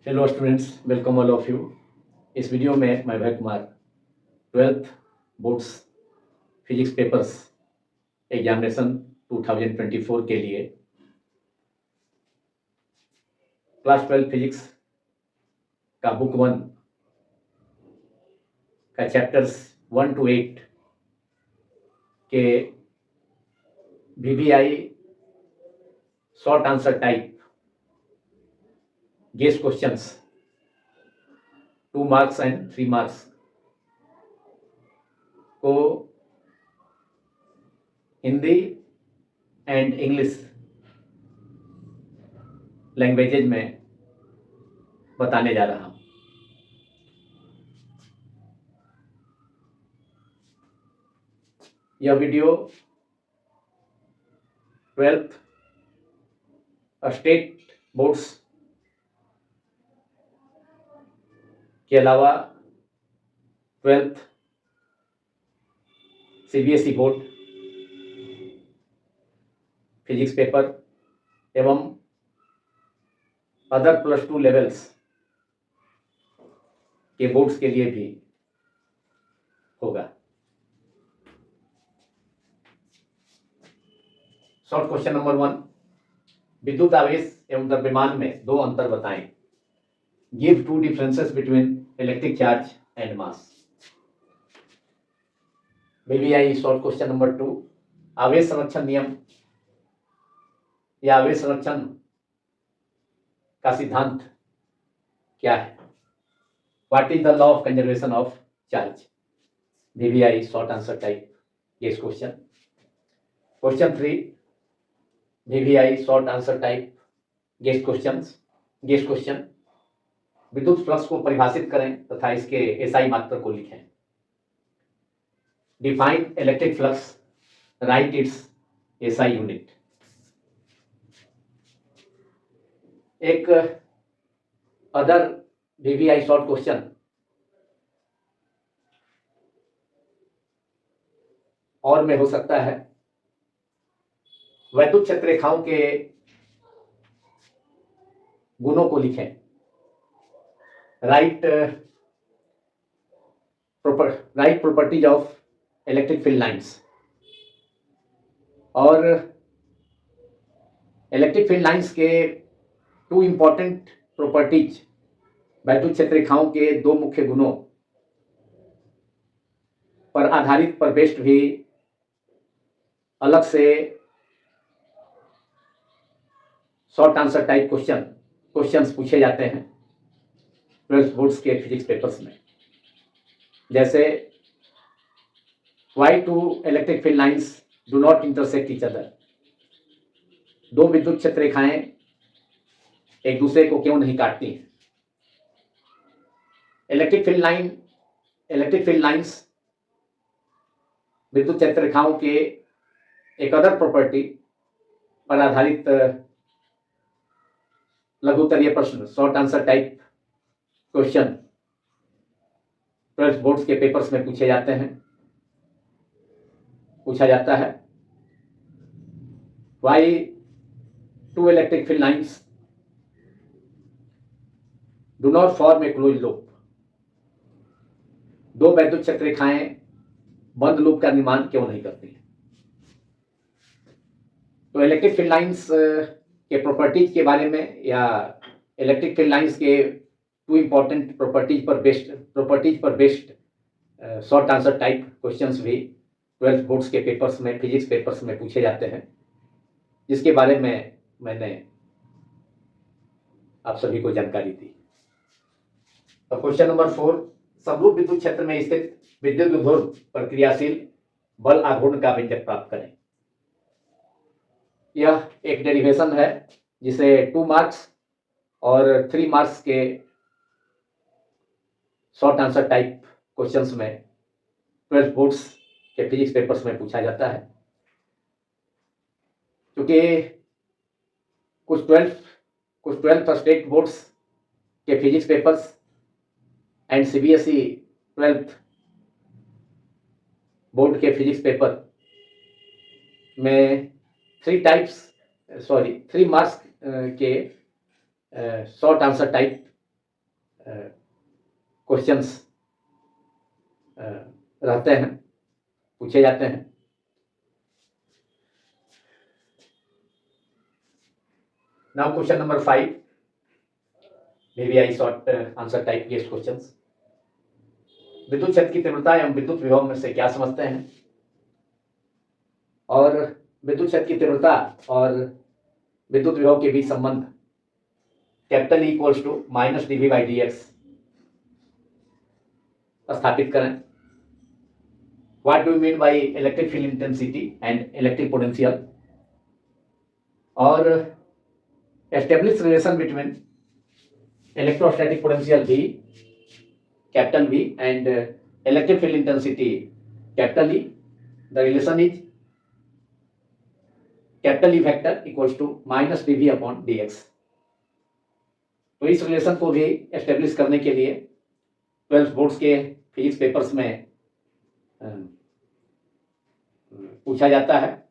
Hello students, welcome all of you. इस video में मैं भय Kumar 12th boards physics papers examination 2024 के लिए क्लास 12 फिजिक्स का बुक 1 का चैप्टर्स 1 to 8 के VBI short answer type guess questions 2 marks and 3 marks को हिंदी एंड इंग्लिश लैंग्वेजेज में बताने जा रहा हूं। यह वीडियो 12th स्टेट बोर्ड्स के अलावा 12th CBSE board physics paper एवं अदर +2 लेवल्स के बोर्ड्स के लिए भी होगा। शॉर्ट क्वेश्चन नंबर 1, विद्युत आवेश एवं द्रव्यमान में दो अंतर बताएं। Give 2 differences between electric charge and mass. VBI short question number 2, आवेश संरक्षण नियम या आवेश संरक्षण का सिद्धांत क्या है? What is the law of conservation of charge? VBI short answer type guess question. Question 3, VBI short answer type guess question. विद्युत फ्लक्स को परिभाषित करें तथा इसके SI मात्रक को लिखें। Define electric flux, write its SI unit. एक अदर VBI शॉर्ट क्वेश्चन और में हो सकता है, वैद्युत क्षेत्र रेखाओं के गुणों को लिखें। Right properties of electric field lines. और इलेक्ट्रिक फील्ड लाइंस के 2 इंपॉर्टेंट प्रॉपर्टीज, वैद्युत क्षेत्र रेखाओं के 2 मुख्य गुणों पर आधारित प्रवेष्ट भी अलग से शॉर्ट आंसर टाइप क्वेश्चंस पूछे जाते हैं 12th बोर्ड्स के फिजिक्स पेपर्स में। जैसे why 2 electric field lines do not intersect each other. 2 विद्युत क्षेत्र रेखाएं एक दूसरे को क्यों नहीं काटती हैं? इलेक्ट्रिक फील्ड लाइंस विद्युत क्षेत्र रेखाओं के एक अदर प्रॉपर्टी पर आधारित लघुत्तरीय प्रश्न short answer type question 12th boards के पेपर्स में पूछा जाता है। Why 2 electric field lines do not form A close loop. 2 वैद्युत क्षेत्र रेखाएं बंद लूप का निर्माण क्यों नहीं करती हैं? तो इलेक्ट्रिक फील्ड लाइंस के प्रॉपर्टीज के बारे में या इलेक्ट्रिक फील्ड लाइंस के 2 इंपॉर्टेंट प्रॉपर्टीज पर based short answer type questions भी 12th बोर्ड्स के पेपर्स में फिजिक्स पेपर्स में पूछे जाते हैं, जिसके बारे में मैंने आप सभी को जानकारी दी। तो क्वेश्चन नंबर 4, समरूप विद्युत क्षेत्र में स्थित विद्युत विभव पर क्रियाशील बल आघूर्ण का व्यंजक प्राप्त करें। यह एक डेरिवेशन है जिसे 2 मार्क्स और 3 मार्क्स के शॉर्ट आंसर टाइप क्वेश्चंस में 12th बोर्ड्स के फिजिक्स पेपर्स में पूछा जाता है। क्योंकि कुछ 12th स्टेट बोर्ड्स के physics papers and CBSE 12th board के फिजिक्स पेपर में 3 मार्क्स के शॉर्ट आंसर टाइप क्वेश्चंस रहते हैं, पूछे जाते हैं। Now question number 5, maybe I short answer type guessed questions. विद्युत क्षेत्र की तीव्रता एवं विद्युत विभव में से क्या समझते हैं? और विद्युत क्षेत्र की तीव्रता और विद्युत विभव के बीच संबंध capital E equals to minus dV by dx स्थापित करें। What do you mean by electric field intensity and electric potential, और establish relation between electrostatic potential V capital V and electric field intensity capital E. The relation is capital E vector equals to minus dV upon dx. तो इस relation को भी establish करने के लिए 12 boards के physics papers में पूछा जाता है।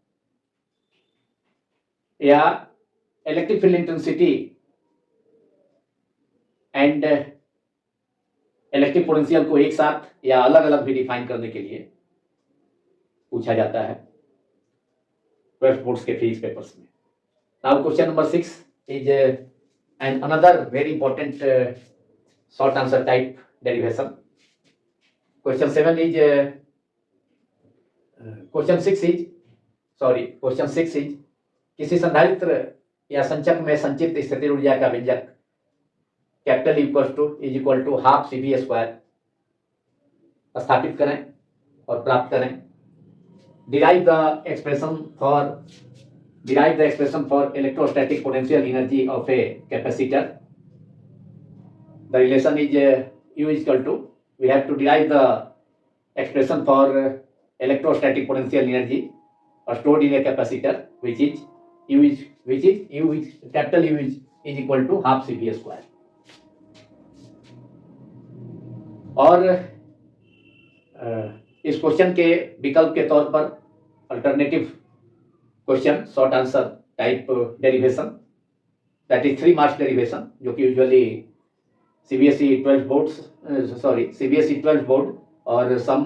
या electric field intensity and electric potential को एक साथ या अलग अलग भी डिफाइन करने के लिए पूछा जाता है 12 बोर्ड्स के फिजिक्स पेपर्स में। Now question number 6 is and another very important short answer type derivation. Question 6 is किसी संधारित्र या संचक में संचित स्थितिज ऊर्जा का व्यंजक capital is equal to half CV square स्थापित करें और प्राप्त करें। Derive the expression for electrostatic potential energy of a capacitor. The relation is U is equal to, we have to derive the expression for electrostatic potential energy stored in a capacitor, which is capital U is equal to half CV square. और इस question के विकल्प के तौर पर alternative question short answer type derivation, that is 3 marks derivation, जो कि usually CBSE 12 board और सम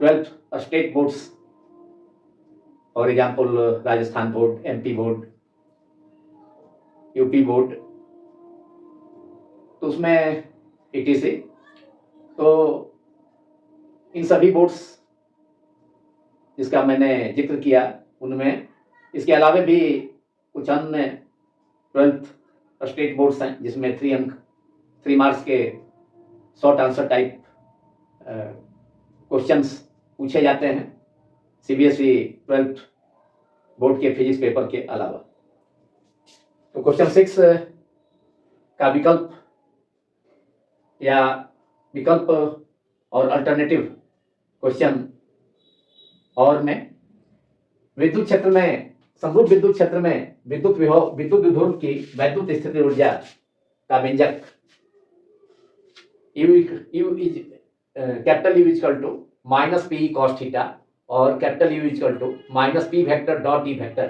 12 state boards, for example Rajasthan board, MP board, UP board, तो उसमें ETC, तो इन सभी बोर्ड्स जिसका मैंने जिक्र किया उनमें इसके अलावा भी कुछ अन्य 12th स्टेट बोर्ड्स हैं जिसमें 3 मार्क्स के शॉर्ट आंसर टाइप क्वेश्चंस पूछे जाते हैं CBSE 12th बोर्ड के फिजिक्स पेपर के अलावा। तो क्वेश्चन 6 का विकल्प और अल्टरनेटिव क्वेश्चन और में विद्युत क्षेत्र में, समरूप विद्युत क्षेत्र में विद्युत विभव की वैद्युत स्थिति ऊर्जा का व्यंजक capital U equal to minus PE cos theta और capital U equal to minus P vector dot D vector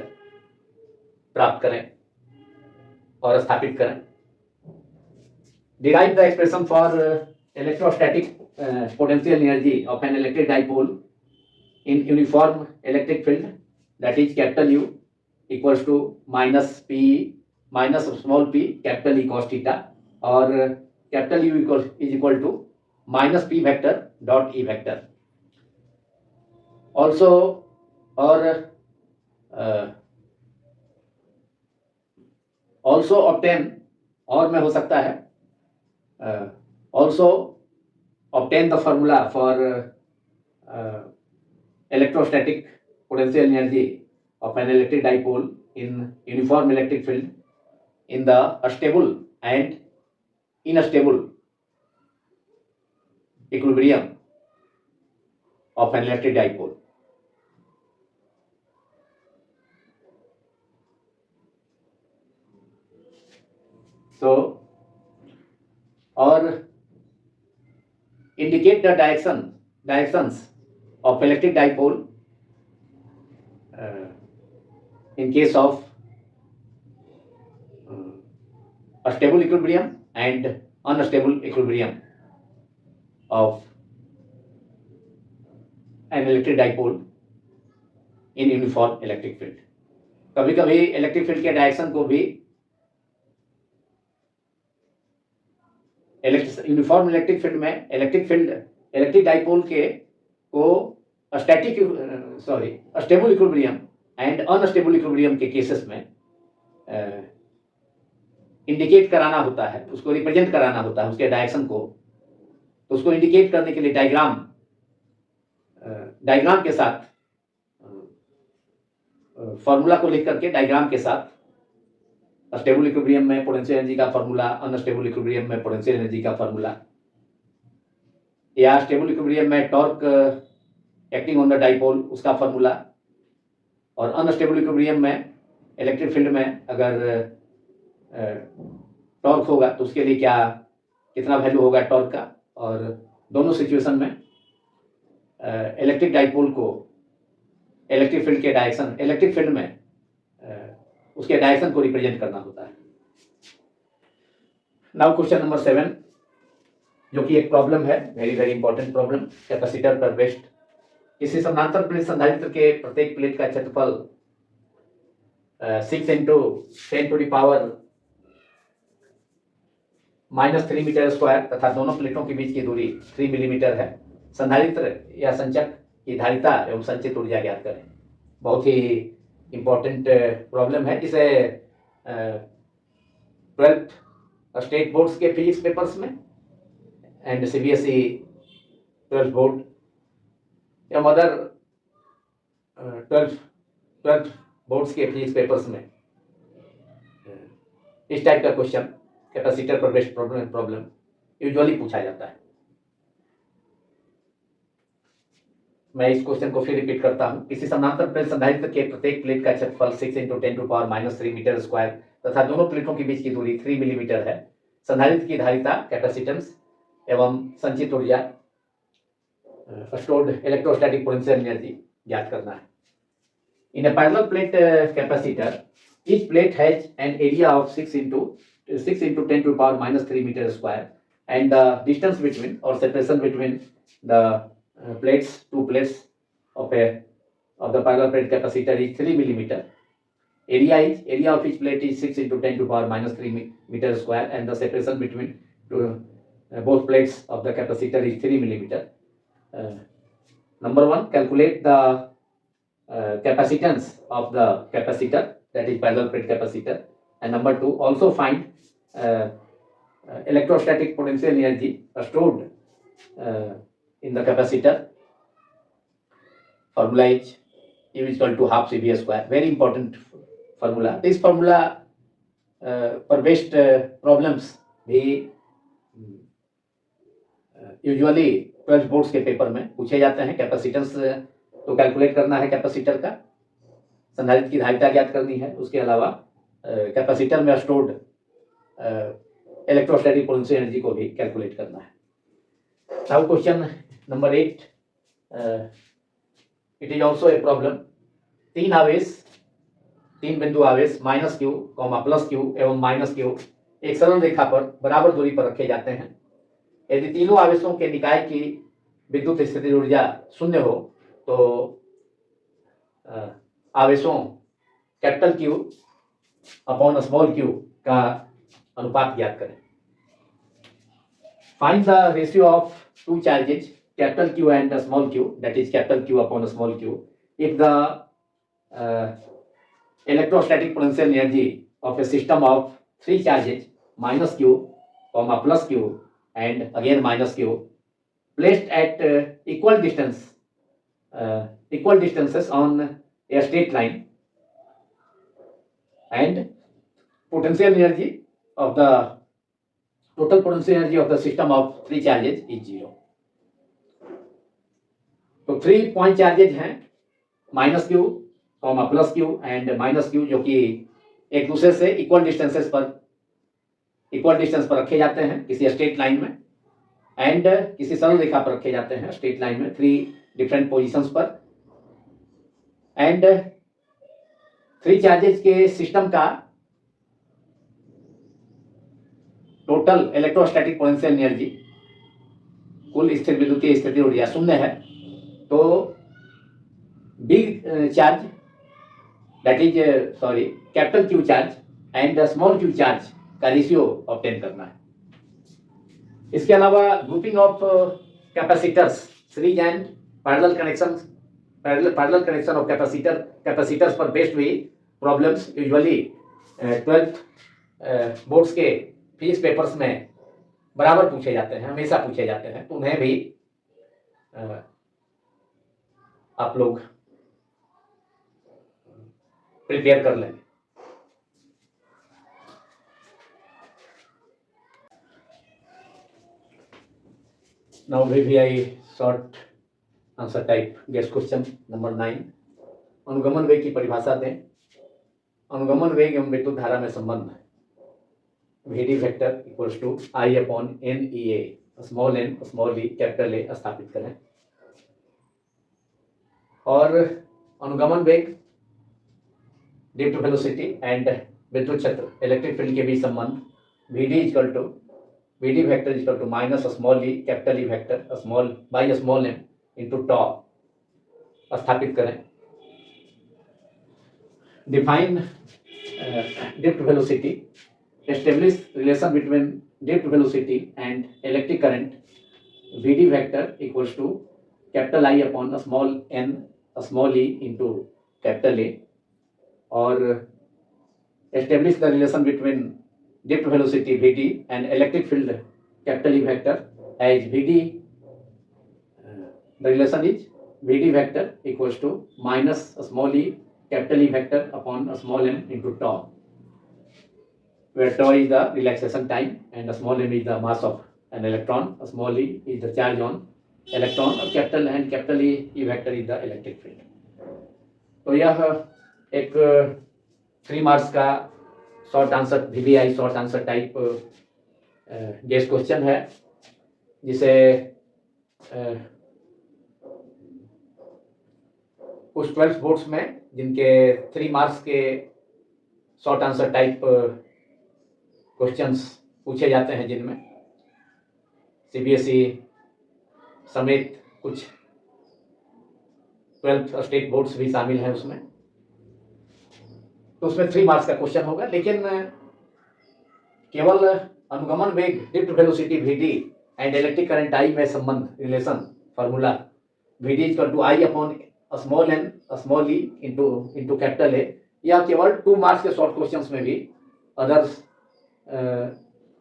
प्राप्त करें और स्थापित करें। Derive the expression for electrostatic potential energy of an electric dipole in uniform electric field, that is capital U equals to minus small p capital E cos theta, और capital U is equal to minus P vector dot E vector. Also obtain, और में हो सकता है also obtain the formula for electrostatic potential energy of an electric dipole in uniform electric field in the stable and unstable equilibrium of an electric dipole. So, or indicate the directions of electric dipole in case of a stable equilibrium and unstable equilibrium of an electric dipole in uniform electric field. कभी कभी electric field के direction को भी uniform electric field में electric dipole के को stable equilibrium and unstable equilibrium के cases में इंडिकेट कराना होता है, उसको रिप्रेजेंट कराना होता है उसके डायरेक्शन को। तो उसको इंडिकेट करने के लिए डायग्राम के साथ फॉर्मूला को लिख करके डायग्राम के साथ स्टेबल इक्विलिब्रियम में पोटेंशियल एनर्जी का फॉर्मूला, अनस्टेबल इक्विलिब्रियम में पोटेंशियल एनर्जी का फॉर्मूला, या स्टेबल इक्विलिब्रियम में torque acting on the dipole उसका फॉर्मूला, और अनस्टेबल इक्विलिब्रियम में इलेक्ट्रिक फील्ड में अगर टॉर्क होगा तो उसके लिए कितना वैल्यू होगा टॉर्क का। और दोनों सिचुएशन में इलेक्ट्रिक डाइपोल को इलेक्ट्रिक फील्ड में उसके डायरेक्शन को रिप्रेजेंट करना होता है। नाउ क्वेश्चन नंबर 7, जो कि एक प्रॉब्लम है, very very important problem. Capacitor पर बेस्ड किसी समानांतर प्लेट संधारित्र के प्रत्येक प्लेट का क्षेत्रफल 6 × 10⁻³ मीटर स्क्वायर तथा दोनों प्लेटों के बीच की दूरी 3 मिलीमीटर है। संधारित्र या संचक की धारिता एवं संचित ऊर्जा ज्ञात करें। बहुत ही इंपॉर्टेंट प्रॉब्लम है। इसे 12th स्टेट बोर्ड्स के फिजिक्स पेपर्स में एंड CBSE 12th बोर्ड एवं अदर 12th बोर्ड्स के फिजिक्स पेपर्स में इस टाइप का क्वेश्चन, कैपेसिटर पर बेस्ड प्रॉब्लम यूजुअली पूछा जाता है। मैं इस क्वेश्चन को फिर रिपीट करता हूं। किसी समानांतर प्लेट संधारित्र के प्रत्येक प्लेट का क्षेत्रफल 6 × 10⁻³ मीटर स्क्वायर तथा दोनों प्लेटों के बीच की दूरी 3 मिलीमीटर है। संधारित्र की धारिता, कैपेसिटेंस एवं संचित ऊर्जा, स्टोर्ड इलेक्ट्रोस्टैटिक पोटेंशियल एनर्जी ज्ञात करना है। In a parallel plate capacitor, each plate has an area of 6 × 10⁻³ meter square, and the distance between or separation between the two plates of the parallel plate capacitor is 3 millimeter. Area of each plate is 6 × 10⁻³ meter square, and the separation between both plates of the capacitor is 3 millimeter. Number 1, calculate the capacitance of the capacitor, that is parallel plate capacitor. And number 2, also find electrostatic potential energy stored in the capacitor. Formula is E is equal to half CV square. Very important formula. This formula पर based problems भी usually 12 boards के paper में पूछे जाते हैं। Capacitance तो calculate करना है कैपेसिटर का, संधारित्र की धारिता ज्ञात करनी है, उसके अलावा कैपेसिटर में स्टोर्ड इलेक्ट्रोस्टैटिक पोटेंशियल एनर्जी को भी कैलकुलेट करना है। Now question number 8, it is also a problem. तीन बिंदु आवेश -q, +q एवं -q एक सरल रेखा पर बराबर दूरी पर रखे जाते हैं। यदि तीनों आवेशों के निकाय की विद्युत स्थितिज ऊर्जा 0 हो तो आवेशों Q अपॉन q का अनुपात ज्ञात करें। Find the ratio of two charges Q and q, that is Q upon q, if the electrostatic potential energy of a system of 3 charges -q, +q and again -q placed at equal distances on a straight line, and potential energy of the total potential energy of the system of 3 charges is 0. तो 3 point charges हैं -q, +q and -q, जो कि एक दूसरे से equal distance पर रखे जाते हैं किसी स्ट्रेट लाइन में, एंड किसी सरल रेखा पर रखे जाते हैं स्ट्रेट लाइन में 3 डिफरेंट पोजीशंस पर, एंड 3 चार्जेज के सिस्टम का टोटल इलेक्ट्रोस्टैटिक पोटेंशियल एनर्जी, कुल स्थिर विद्युतीय स्थिति ऊर्जा शून्य है, तो big charge that is capital Q charge and small Q charge का रेशियो ऑब्टेन करना है। इसके अलावा grouping of capacitors, series and parallel connection of capacitors पर बेस्ड भी प्रॉब्लम्स यूजुअली 12th बोर्ड्स के फिजिक्स पेपर्स में बराबर पूछे जाते हैं, हमेशा पूछे जाते हैं, तो उन्हें भी आप लोग प्रिपेयर कर लें। Now VVI short answer type guest question number 9। अनुगमन वेग की परिभाषा दें। अनुगमन वेग एवं विद्युत धारा में संबंध VD vector equals to I upon NEA, small n small e capital A स्थापित करें। और अनुगमन वेग, ड्रिफ्ट वेलोसिटी एंड विद्युत क्षेत्र इलेक्ट्रिक फील्ड के बीच संबंध VD vector equal to minus small e capital E vector small by small m into tau स्थापित करें। Define drift velocity, establish relation between drift velocity and electric current VD vector equals to capital I upon small n small e into capital A। और establish the relation between drift velocity VD and electric field capital E vector as VD, the relation is VD vector equals to minus small e capital E vector upon a small m into tau, where tau is the relaxation time and a small m is the mass of an electron, a small e is the charge on electron और capital E vector is the electric field। तो यह एक 3 marks का short answer VVI short answer type guest question है, जिसे कुछ 12th boards में जिनके 3 मार्क्स के शॉर्ट आंसर टाइप क्वेश्चंस पूछे जाते हैं, जिनमें CBSE समेत कुछ 12th स्टेट बोर्ड्स भी शामिल हैं उसमें, तो उसमें 3 मार्क्स का क्वेश्चन होगा। लेकिन केवल अनुगमन वेग, drift velocity VD and electric current I में संबंध, relation formula VD equal to I upon small n small e into capital A, यह केवल 2 मार्क्स के शॉर्ट क्वेश्चंस में भी अदर्स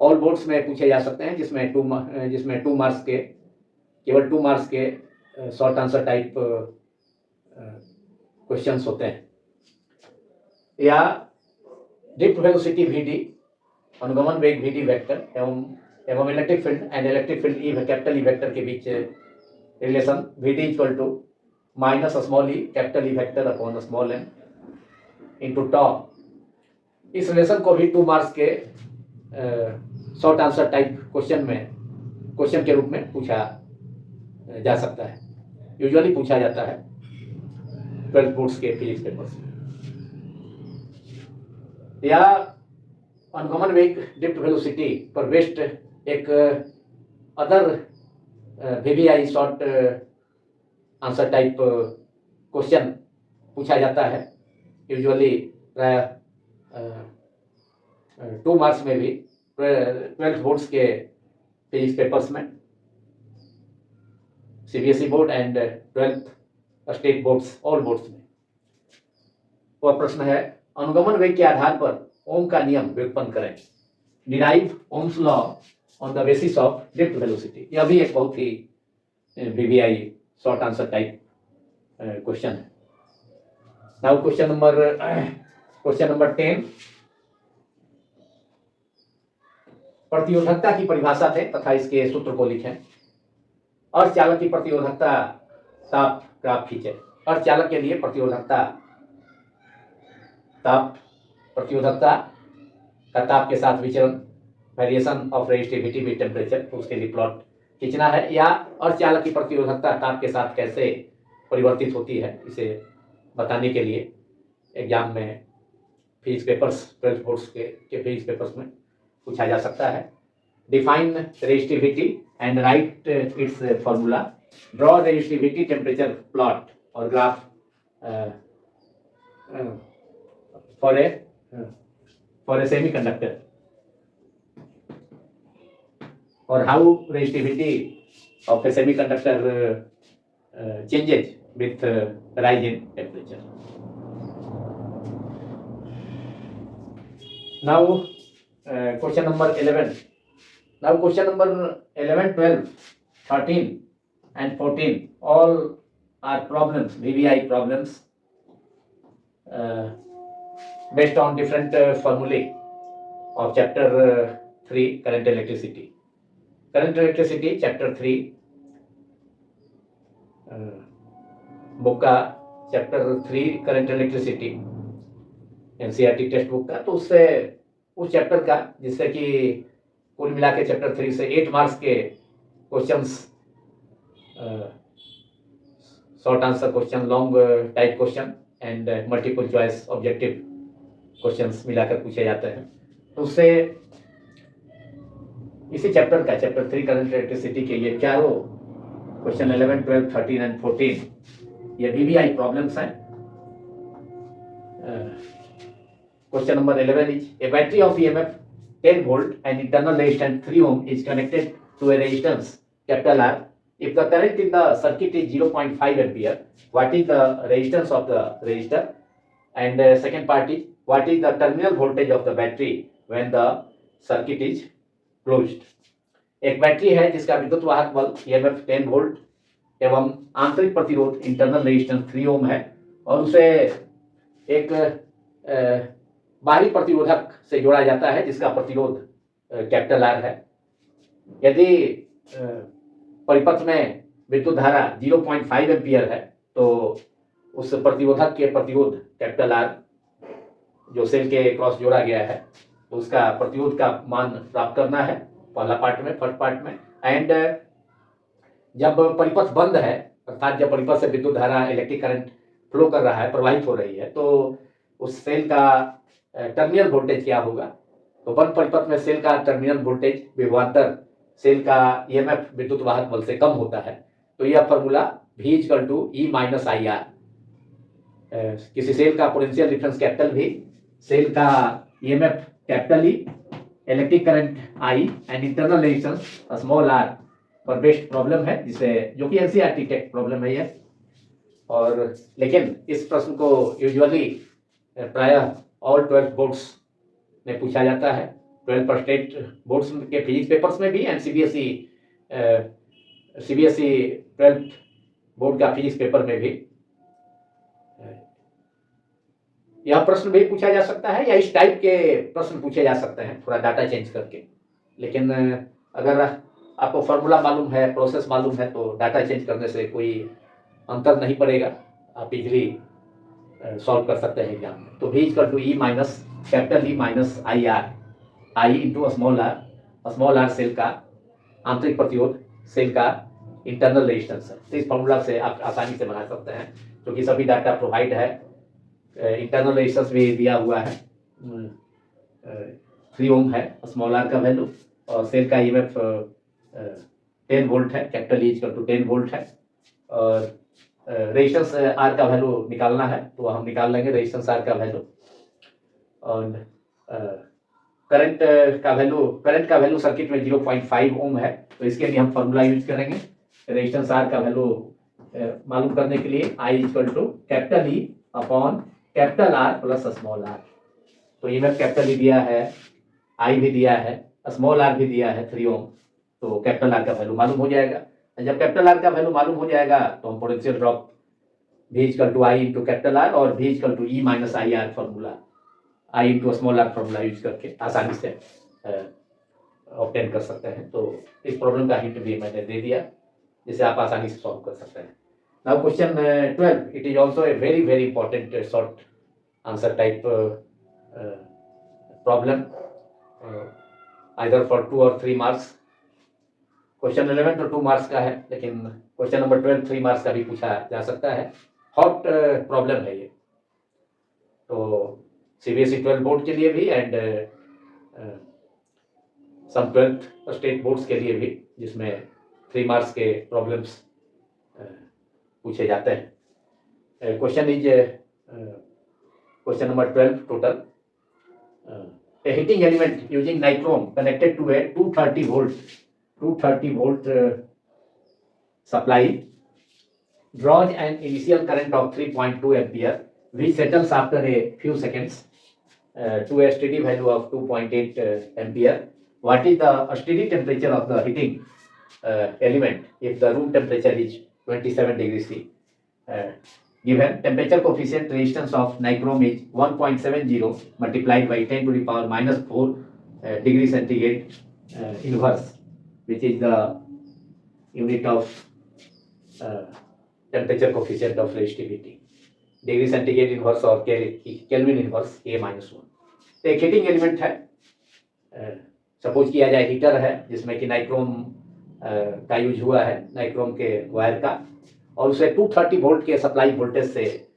ऑल बोर्ड्स में पूछे जा सकते हैं, जिसमें 2 मार्क्स के, केवल 2 मार्क्स के शॉर्ट आंसर टाइप क्वेश्चंस होते हैं। या ड्रिफ्ट वेलोसिटी VD, अनुगमन वेग VD वेक्टर एवं electric field and electric field E capital E vector के बीच relation VD equal to minus small e capital E vector upon small m into tau. इस relation को भी 2 मार्क्स के short answer type question के रूप में पूछा जा सकता है, यूजुअली पूछा जाता है 12th बोर्ड्स के फिजिक्स पेपर्स में। या अनुगमन वेग, ड्रिफ्ट वेलोसिटी पर बेस्ड एक other VVI short answer type question पूछा जाता है, यूजुअली प्राय 2 मार्क्स में भी 12th बोर्ड्स के फिजिक्स पेपर्स में, CBSE board and 12th state boards, all boards में। वह प्रश्न है, अनुगमन वेग के आधार पर ओम का नियम व्युत्पन्न करें। Derive Ohm's law on the basis of drift velocity. यह भी एक बहुत ही VVI short answer type question है। नाउ क्वेश्चन नंबर 10, प्रतिरोधकता की परिभाषा दें तथा इसके सूत्र को लिखें। अर्धचालक की प्रतिरोधकता ताप ग्राफ खींचे। अर्धचालक के लिए प्रतिरोधकता का ताप के साथ विचरण, variation of resistivity with temperature, तो उसके लिए प्लॉट खींचना है। या अर्धचालक की प्रतिरोधकता ताप के साथ कैसे परिवर्तित होती है, इसे बताने के लिए एग्जाम में फिजिक्स पेपर्स, 12th बोर्ड्स के फिजिक्स पेपर्स में पूछा जा सकता है। define resistivity and write its formula. Draw resistivity temperature plot or graph for a semiconductor, or how resistivity of a semiconductor changes with rise in temperature. Now, question number 11. Now, question number 11, 12, 13, and 14 all are problems, VVI problems, based on different formulae of chapter 3, current electricity. Current electricity, chapter 3, book का chapter 3 current electricity, NCERT text book का, तो उससे उस chapter का, जिससे कि कुल मिला के चैप्टर 3 से 8 मार्क्स के questions, short answer question, long type question and multiple choice objective questions मिलाकर पूछे जाते हैं। तो उससे इसी चैप्टर का, चैप्टर 3 करंट इलेक्ट्रिसिटी के ये चारों क्वेश्चन 11, 12, 13 एंड 14 ये VVI प्रॉब्लम्स हैं। Question number 11 is a battery of EMF 10 volt and internal resistance 3 ohm is connected to a resistance capital R. If the current in the circuit is 0.5 ampere, what is the resistance of the resistor? And second part is, what is the terminal voltage of the battery when the circuit is closed? एक battery है जिसका विद्युत वाहक बल EMF 10 volt एवं आंतरिक प्रतिरोध internal resistance 3 ओम है, और उसे एक बाहरी प्रतिरोधक से जोड़ा जाता है जिसका प्रतिरोध कैपिटल R है। यदि परिपथ में विद्युत धारा 0.5 एम्पियर है तो उस प्रतिरोधक के प्रतिरोध कैपिटल R जो सेल के क्रॉस जोड़ा गया है, तो उसका प्रतिरोध का मान प्राप्त करना है पहला पार्ट में, फर्स्ट पार्ट में। एंड जब परिपथ बंद है, अर्थात जब परिपथ से विद्युत धारा, इलेक्ट्रिक करंट फ्लो कर रहा है, प्रवाहित हो रही है, तो उस सेल का टर्मिनल वोल्टेज क्या होगा? तो बंद परिपथ में सेल का टर्मिनल वोल्टेज विभवांतर सेल का EMF विद्युत वाहक बल से कम होता है। तो यह फॉर्मूला V = E - IR। किसी सेल का potential difference capital V, cell का EMF capital E, electric current I and internal resistance small r पर बेस्ड प्रॉब्लम है, जिसे जो कि एनसीईआरटी टेक्स्ट प्रॉब्लम है यह। और लेकिन इस प्रश्न को यूजुअली प्रायः ऑल 12 बोर्ड्स में पूछा जाता है, 12 पर स्टेट बोर्ड्स के फिजिक्स पेपर्स में भी एंड सीबीएसई 12 बोर्ड का फिजिक्स पेपर में भी यह प्रश्न भी पूछा जा सकता है, या इस टाइप के प्रश्न पूछे जा सकते हैं थोड़ा डाटा चेंज करके। लेकिन अगर आपको फॉर्मूला मालूम है, प्रोसेस मालूम है, तो डाटा चेंज करने से कोई अंतर नहीं पड़ेगा, आप इजीली सॉल्व कर सकते हैं एग्जाम में। तो V = E - IR, I × small r cell का आंतरिक प्रतिरोध, सेल का इंटरनल रेजिस्टेंस है। तो इस फॉर्मूला से आप आसानी से बना सकते हैं, क्योंकि सभी डाटा प्रोवाइड है। इंटरनल रेजिस्टेंस भी दिया हुआ है, 3 ओम है स्मॉल r का वैल्यू, और सेल का EMF 10 वोल्ट है, कैपिटल E = 10 वोल्ट है। और रेजिस्टेंस R का वैल्यू निकालना है, तो हम निकाल लेंगे रेजिस्टेंस R का वैल्यू। और करंट का वैल्यू सर्किट में 0.5 ओम है, तो इसके लिए हम फॉर्मूला यूज करेंगे रेजिस्टेंस R का वैल्यू मालूम करने के लिए, I = capital E upon capital R plus small r। तो EMF कैपिटल E दिया है, I भी दिया है, स्मॉल r भी दिया है 3 ओम, तो कैपिटल R का वैल्यू मालूम हो जाएगा। जब कैपिटल R का वैल्यू मालूम हो जाएगा तो हम potential drop V = I × capital R और V = E - IR formula, I × small r formula use करके आसानी से ऑब्टेन कर सकते हैं। तो इस प्रॉब्लम का हिंट भी मैंने दे दिया, जिसे आप आसानी से सॉल्व कर सकते हैं। Now question 12, it is also a very important short answer type problem, either for 2 और 3 मार्क्स। क्वेश्चन 11 तो 2 मार्क्स का है, लेकिन क्वेश्चन नंबर 12 3 मार्क्स का भी पूछा जा सकता है। हॉट प्रॉब्लम है ये, तो सीबीएसई 12 बोर्ड के लिए भी and some 12th state boards के लिए भी, जिसमें 3 मार्क्स के प्रॉब्लम्स पूछे जाते हैं। Question is question number 12 total. A heating element using nichrome connected to a 230 volt supply draws an initial current of 3.2 ampere, which settles after a few seconds to a steady value of 2.8 ampere. What is the steady temperature of the heating element if the room temperature is 27 degrees C? Given temperature coefficient resistance of nichrome is 1.70 multiplied by 10 to the power minus 4 degree centigrade inverse, which is the unit of temperature coefficient of resistivity. Degree centigrade inverse और kelvin inverse A -1। तो एक heating element है, suppose किया जाए heater है जिसमें कि nichrome का यूज हुआ है, नाइक्रोम के वायर का, और उसे 230 वोल्ट के सप्लाई वोल्टेज से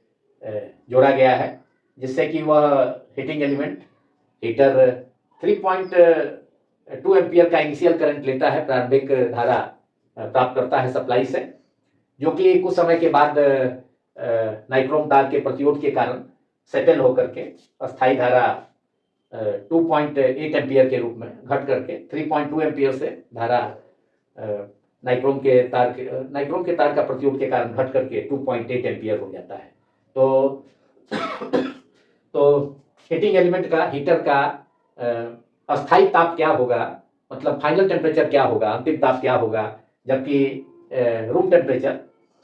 जोड़ा गया है, जिससे कि वह हीटिंग एलिमेंट हीटर 3.2 एम्पियर का इनिशियल करंट लेता है, प्रारंभिक धारा प्राप्त करता है सप्लाई से, जो कि कुछ समय के बाद नाइक्रोम तार के प्रतिरोध के कारण सेटल होकर के अस्थायी धारा 2.8 एम्पियर के रूप में घट करके 3.2 एम्पियर से धारा नाइक्रोम के तार का प्रतिरोध के कारण घट करके 2.8 एम्पियर हो जाता है। तो हीटिंग एलिमेंट का, हीटर का अस्थायी ताप क्या होगा, मतलब फाइनल टेम्परेचर क्या होगा, अंतिम ताप क्या होगा, जबकि रूम टेम्परेचर,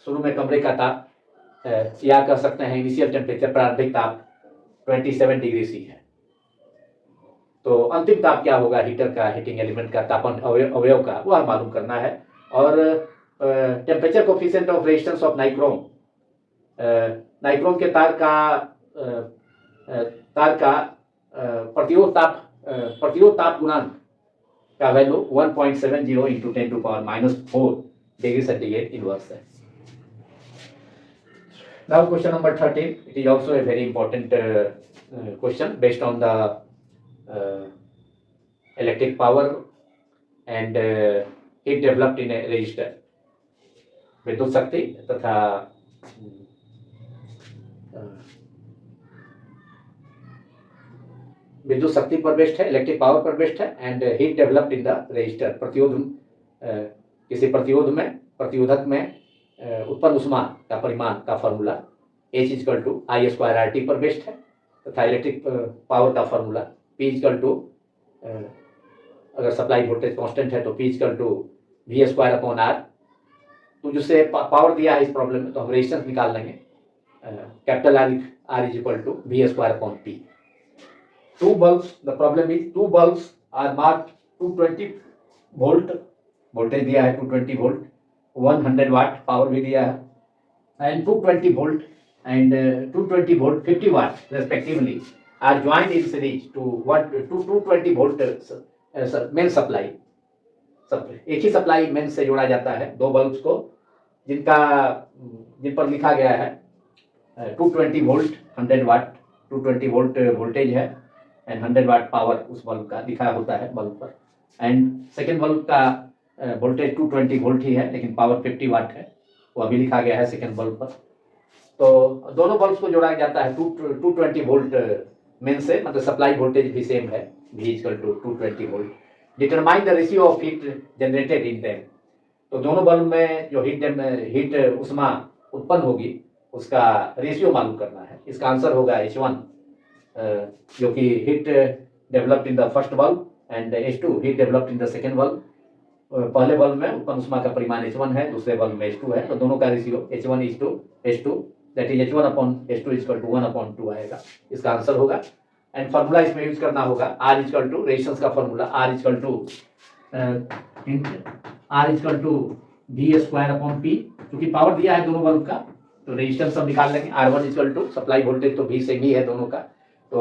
शुरू में कमरे का ताप या कह सकते हैं इनिशियल टेम्परेचर, प्रारंभिक ताप 27 डिग्री सी है। तो अंतिम ताप क्या होगा हीटर का, हीटिंग एलिमेंट का तापन अवयव का, वह मालूम करना है। और temperature coefficient of resistance of nichrome, nichrome के तार का प्रतिरोध ताप गुणांक का value 1.70 into 10 to power -4 degree centigrade inverse है। Now question number 13, it is also a very important question based on the electric power and heat developed in a resistor। विद्युत शक्ति तथा विद्युत शक्ति पर बेस्ड है, इलेक्ट्रिक पावर पर based है, and heat developed in the resistor, किसी प्रतिरोधक में उत्पन्न उष्मा का परिमाण का फॉर्मूला H = I² पर बेस्ड है, तथा इलेक्ट्रिक पावर का फॉर्मूला P = अगर सप्लाई वोल्टेज कांस्टेंट है तो P = V²/R। तो जिससे पावर दिया है इस प्रॉब्लम में, तो हम रेजिस्टेंस निकाल लेंगे, capital R = V²/P। Two bulbs, the problem is 2 bulbs are marked 220 volt, voltage दिया है 220 वोल्ट, 100 वाट पावर भी दिया है, and 220 volt and 220 volt 50 watt respectively are joined in series to 220 volt main supply। एक ही supply main से जोड़ा जाता है दो बल्ब्स को, जिन पर लिखा गया है 220 वोल्ट 100 वाट, 220 वोल्ट वोल्टेज है एंड 100 वाट पावर उस बल्ब का लिखा होता है बल्ब पर, एंड सेकेंड बल्ब का वोल्टेज 220 वोल्ट ही है लेकिन पावर 50 वाट है, वो अभी लिखा गया है सेकेंड बल्ब पर। तो दोनों बल्ब्स को जोड़ा जाता है 220 वोल्ट मेन से, मतलब सप्लाई वोल्टेज भी सेम है, V = 220 volt. Determine the ratio of heat generated in them, तो दोनों बल्ब में जो हीट उष्मा उत्पन्न होगी उसका रेशियो मालूम करना है। इसका आंसर होगा H1, जो कि heat developed in the first bulb, and H2 heat developed in the second bulb. पहले बल्ब में उत्पन्न उष्मा का परिमाण H1 है, दूसरे बल्ब में H2 है, तो दोनों का ratio H1:H2, that is H1/H2 = 1/2 आएगा, इसका आंसर होगा। एंड फार्मूला इसमें यूज करना होगा R = रेजिस्टेंस का फार्मूला R = V²/P, क्योंकि पावर दिया है दोनों बल्ब का, तो रेजिस्टेंस हम निकाल लेंगे। R1 = सप्लाई वोल्टेज, तो V सेम ही है दोनों का, तो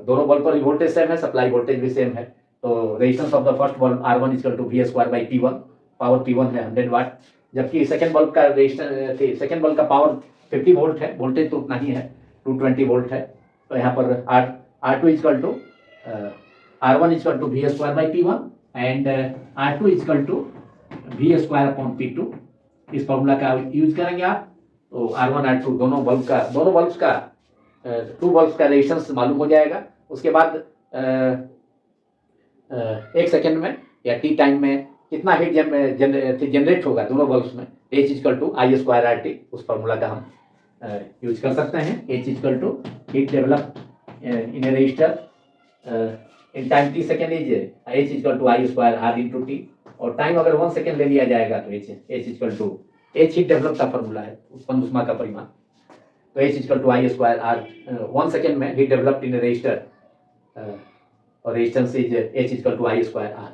दोनों बल्ब पर वोल्टेज सेम है, सप्लाई वोल्टेज भी सेम है, तो resistance of the first bulb R1 = V²/P1, power P1 है 100 वाट, जबकि सेकेंड बल्ब का रेजिस्टेंस, सेकेंड बल्ब का पावर 50 वोल्ट है, वोल्टेज तो उतना ही है 220 वोल्ट है, तो यहाँ पर R2 = R1 is equal to V square by P1 and R2 is equal to V square upon P2। इस फॉर्मूला का यूज करेंगे आप, तो R1 R2 दोनों बल्ब्स का टू बल्ब्स का रेजिस्टेंस मालूम हो जाएगा। उसके बाद एक सेकेंड में या टी टाइम में कितना हीट जनरेट होगा दोनों बल्ब्स में, H equal to I square RT, उस फॉर्मूला का हम यूज कर सकते हैं। H equal to heat develop in a resistor in time t second is H equal to I square R into T, और टाइम अगर 1 second ले लिया जाएगा तो H equal to H heat develop का फॉर्मूला है, उत्पन्न ऊष्मा का परिमाण, तो H equal to I square R 1 second में heat developed in a resistor और resistance is H equal to I square R।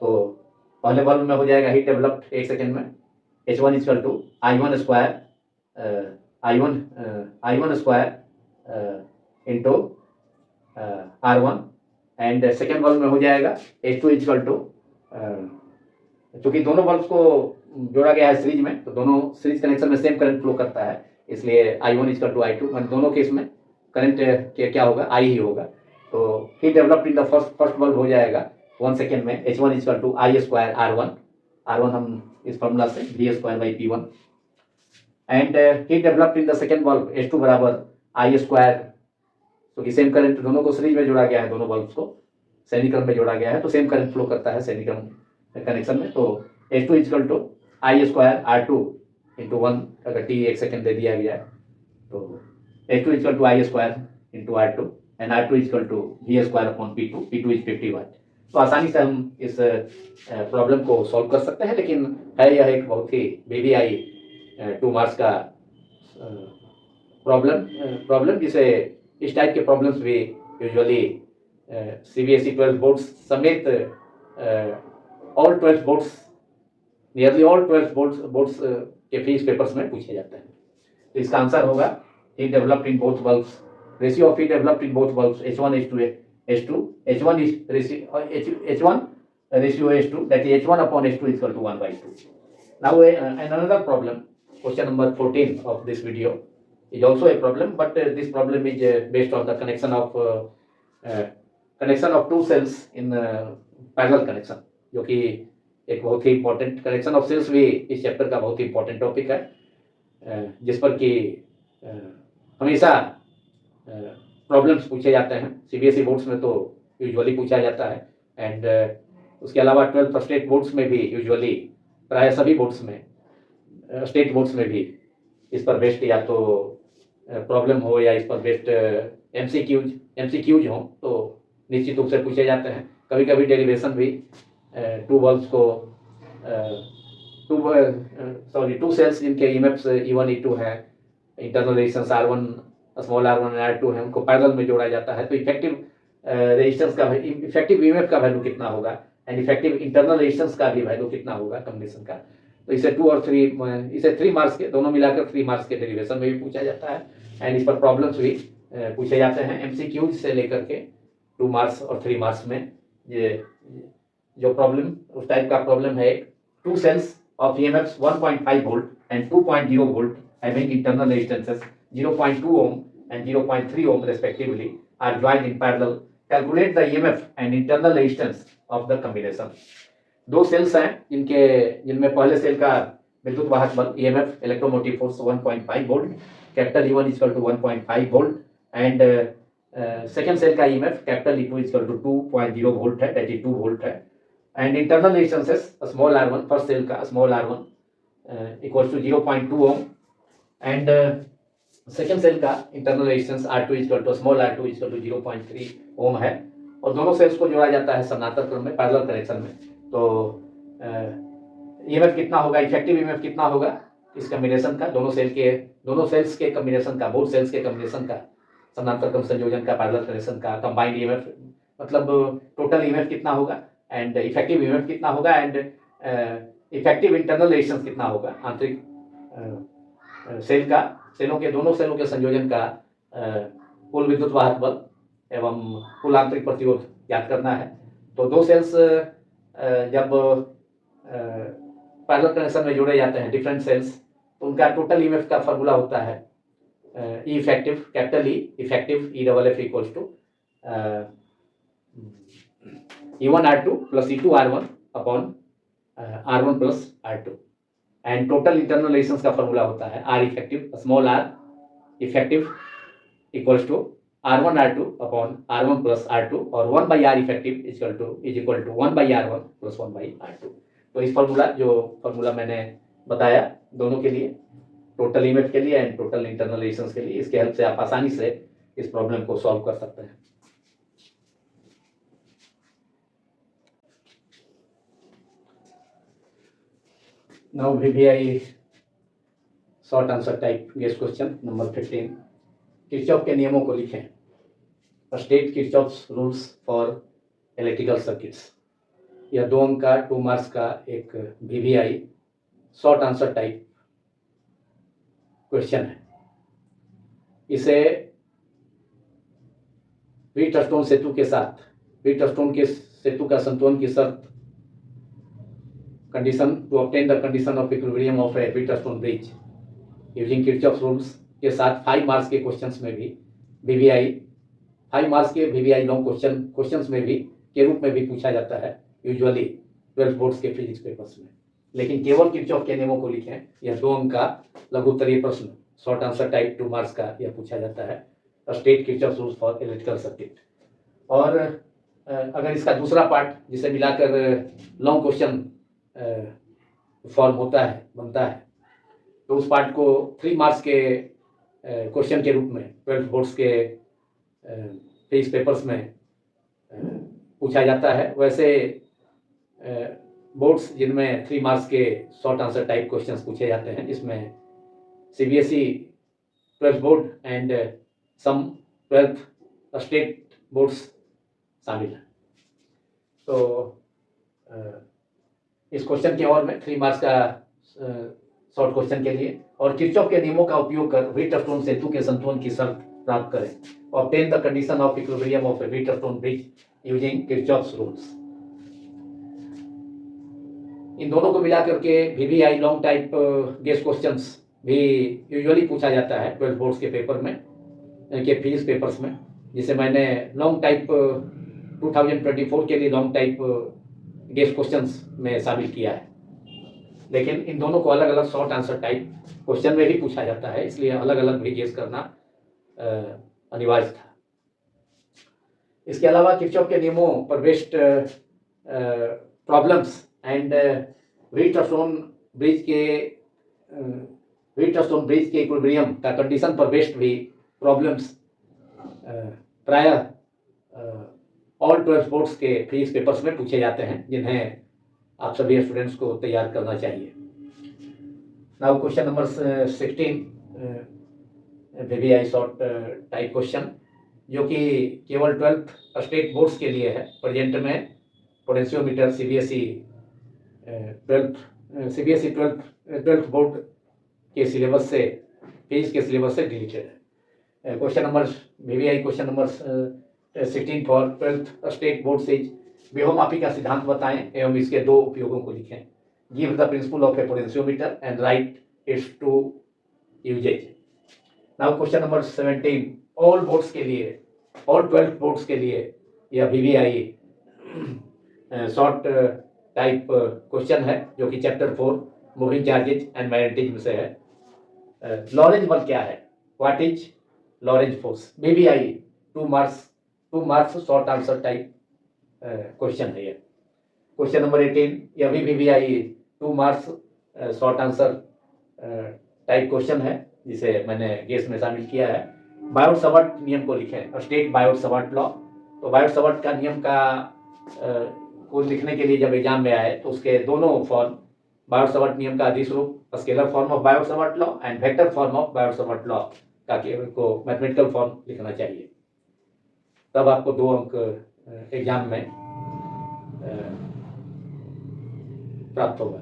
तो पहले बल्ब में हो जाएगा हीट डेवलप्ड 1 सेकेंड में H1 equal to I1 square into R1, and second bulb में हो जाएगा H2 इक्वल टू, चूँकि दोनों बल्ब को जोड़ा गया है सीरीज में, तो दोनों सीरीज कनेक्शन में सेम करंट फ्लो करता है, इसलिए I1 इक्वल टू I2, मतलब दोनों केस में करंट क्या होगा, I ही होगा। तो heat developed in the first bulb हो जाएगा 1 सेकेंड में H1 equal to I square R1 हम इस फॉर्मूला से V square by P1, and heat developed in the second bulb H2 बराबर I स्क्वायर, क्योंकि सेम करंट दोनों को सीरीज में जोड़ा गया है, दोनों बल्ब्स को श्रेणी क्रम में जोड़ा गया है, तो सेम करंट फ्लो करता है श्रेणी क्रम कनेक्शन में। तो H2 equal to I square R2 into 1, अगर t 1 सेकेंड दे दिया गया है तो H2 equal to I square into R2 and R2 equal to V square upon P2 is 50 watt. तो आसानी से हम इस प्रॉब्लम को सॉल्व कर सकते हैं, लेकिन है यह एक बहुत ही BBI 2 मार्क्स का प्रॉब्लम जिसे इस टाइप के प्रॉब्लम्स भी यूजुअली CBSE 12 बोर्ड्स समेत all 12 boards, nearly all 12 boards के फिजिक्स पेपर्स में पूछे जाते हैं। तो इसका आंसर होगा heat developed in both bulbs, ratio of heat developed in both bulbs H1 H1 is H1 ratio H2, that is H1 upon H2 is equal to 1/2. Now another problem, question number 14 of this video is also a problem, but this problem is based on the connection of two cells in parallel connection, जो कि एक बहुत ही important connection of sales भी इस chapter का बहुत ही important topic है, जिस पर कि हमेशा प्रॉब्लम्स पूछे जाते हैं। CBSE बोर्ड्स में तो यूजुअली पूछा जाता है, एंड उसके अलावा 12 स्टेट बोर्ड्स में भी यूजुअली, प्राय सभी बोर्ड्स में, स्टेट बोर्ड्स में भी इस पर बेस्ड या तो प्रॉब्लम हो या इस पर बेस्ड MCQs हो तो निश्चित रूप से पूछे जाते हैं। कभी कभी डेरिवेशन भी टू सेल्स जिनके EMFs E1 E2 है, internal resistance R1 small R1 और R2 है, उनको पैरेलल में जोड़ा जाता है, तो इफेक्टिव रेजिस्टेंस का, इफेक्टिव EMF का वैल्यू कितना होगा एंड इफेक्टिव इंटरनल रेजिस्टेंस का भी वैल्यू कितना होगा कॉम्बिनेशन का। तो इसे 2 और 3 मार्क्स के, दोनों मिलाकर 3 मार्क्स के डेरिवेशन में भी पूछा जाता है, एंड इस पर प्रॉब्लम्स भी पूछे जाते हैं MCQs से लेकर के 2 मार्क्स और 3 मार्क्स में। ये जो प्रॉब्लम उस टाइप का प्रॉब्लम है, two cells of EMFs 1.5 volt and 2.0 volt having internal resistances 0.2 ohm and 0.3 ohm respectively are joined in parallel. Calculate the EMF and internal resistance of the combination. दो cells हैं जिनमें पहले cell का विद्युत वाहक बल EMF electromotive force 1.5 volt, capital E1 equal to 1.5 volt, and second cell का EMF capital E2 equal to 2.0 volt है, दैट इज 2 वोल्ट है, and internal resistances small R1, first cell का small R1 equal to 0.2 ohm, and second cell का internal resistance R2 equal to small R2 equal to 0.3 ओम है, और दोनों sales को जोड़ा जाता है समानांतर क्रम में पैरेलल कनेक्शन में। तो EMF कितना होगा, इफेक्टिव EMF कितना होगा इस कॉम्बिनेशन का, दोनों सेल्स के कॉम्बिनेशन का, बोथ सेल्स के कॉम्बिनेशन का, समानांतर क्रम संयोजन का, पैरेलल कनेक्शन का कंबाइंड EMF, मतलब टोटल EMF कितना होगा, एंड इफेक्टिव EMF कितना होगा, एंड इफेक्टिव इंटरनल रेजिस्टेंस कितना होगा, आंतरिक दोनों सेलों के संयोजन का कुल विद्युत वाहक बल एवं कुल आंतरिक प्रतिरोध ज्ञात करना है। तो दो सेल्स जब पैरेलल कनेक्शन में जोड़े जाते हैं, डिफरेंट सेल्स, तो उनका टोटल EMF का फॉर्मूला होता है E effective, capital E effective, E double F equals to E1 R2 plus E2 R1 upon R1 plus R2 and total internal resistance का फॉर्मूला होता है R effective small r effective equals to R1 R2 upon R1 plus R2 और 1 by R इफेक्टिव is equal to 1 by R1 plus 1 by R2। तो इस formula मैंने बताया दोनों के लिए, टोटल ईएमएफ के लिए एंड टोटल इंटरनल रेजिस्टेंस के लिए, इसके हेल्प से आप आसानी से इस प्रॉब्लम को सॉल्व कर सकते हैं। Now VBI short answer type guess question number 15। Kirchhoff के नियमों को लिखें। State Kirchhoff's rules for electrical circuits. यह 2 अंक का 2 मार्क्स का एक VBI short answer type question है। इसे व्हीटस्टोन सेतु के साथ व्हीटस्टोन के सेतु का संतुलन की शर्त condition to obtain the condition of equilibrium of a Wheatstone bridge using Kirchhoff's rules के साथ 5 मार्क्स के क्वेश्चंस में भी VBI 5 मार्क्स के VBI लॉन्ग क्वेश्चंस में भी के रूप में भी पूछा जाता है यूजुअली 12 बोर्ड्स के फिजिक्स पेपर्स में। लेकिन केवल किरचॉफ के नियमों को लिखें। यह 2 अंक का लघु उत्तरीय प्रश्न शॉर्ट आंसर टाइप 2 मार्क्स का यह पूछा जाता है state Kirchhoff's rules for electrical circuit. और अगर इसका दूसरा पार्ट जिसे मिलाकर लॉन्ग क्वेश्चन फॉर्म बनता है तो उस पार्ट को 3 मार्क्स के क्वेश्चन के रूप में 12 बोर्ड्स के फिजिक्स पेपर्स में पूछा जाता है। वैसे बोर्ड्स जिनमें 3 मार्क्स के शॉर्ट आंसर टाइप क्वेश्चंस पूछे जाते हैं, इसमें CBSE 12th board and some 12th state boards शामिल हैं। तो इस क्वेश्चन के और में 3 मार्क्स का शॉर्ट क्वेश्चन के लिए और किरचॉफ के नियमों का उपयोग कर व्हीटस्टोन सेतु के संतुलन की शर्त प्राप्त करें। Obtain the condition of equilibrium of a Wheatstone bridge using Kirchhoff's rules. इन दोनों को मिलाकर के VBI long type guess questions भी यूजुअली पूछा जाता है 12 बोर्ड्स के पेपर में के फिजिक्स पेपर्स में, जिसे मैंने लॉन्ग टाइप 2024 के लिए लॉन्ग टाइप गेस क्वेश्चंस में शामिल किया है। लेकिन इन दोनों को अलग अलग शॉर्ट आंसर टाइप क्वेश्चन में भी पूछा जाता है, इसलिए अलग अलग भी गेस करना अनिवार्य था। इसके अलावा किरचॉफ के नियमों पर based problems and Wheatstone bridge के इक्विलिब्रियम का कंडीशन पर बेस्ड भी प्रॉब्लम्स प्रायः ऑल 12 बोर्ड्स के फिजिक्स पेपर्स में पूछे जाते हैं, जिन्हें आप सभी स्टूडेंट्स को तैयार करना चाहिए। Now question number 16 VBI short type question, जो कि केवल 12th स्टेट बोर्ड्स के लिए है। प्रेजेंट में पोटेंशियोमीटर CBSE 12th बोर्ड के सिलेबस से फिजिक्स के सिलेबस से डिलीटेड है। Question number VBI question number 16 for 12th state board से व्योमापी का सिद्धांत बताएं एवं इसके 2 उपयोगों को लिखें। Give the principle of a potentiometer and write its 2 uses. Now question number 17 all 12 boards के लिए यह VBI शॉर्ट टाइप क्वेश्चन है, जो कि chapter 4 moving charges and magnetism से है। लॉरेंज बल क्या है? What is Lorentz force? VBI 2 marks short answer type question है ये। क्वेश्चन नंबर 18 यह भी VBI 2 marks short answer type question है, जिसे मैंने गेस में शामिल किया है। बायोट-सावर्ट नियम को लिखें। State Biot-Savart law. तो बायोट-सावर्ट का नियम को लिखने के लिए जब एग्जाम में आए तो उसके दोनों फॉर्म, बायोट-सावर्ट नियम का अधिक रूप scalar form of Biot-Savart law and vector form of Biot-Savart law को मैथमेटिकल फॉर्म लिखना चाहिए, तब आपको 2 अंक एग्जाम में प्राप्त होगा।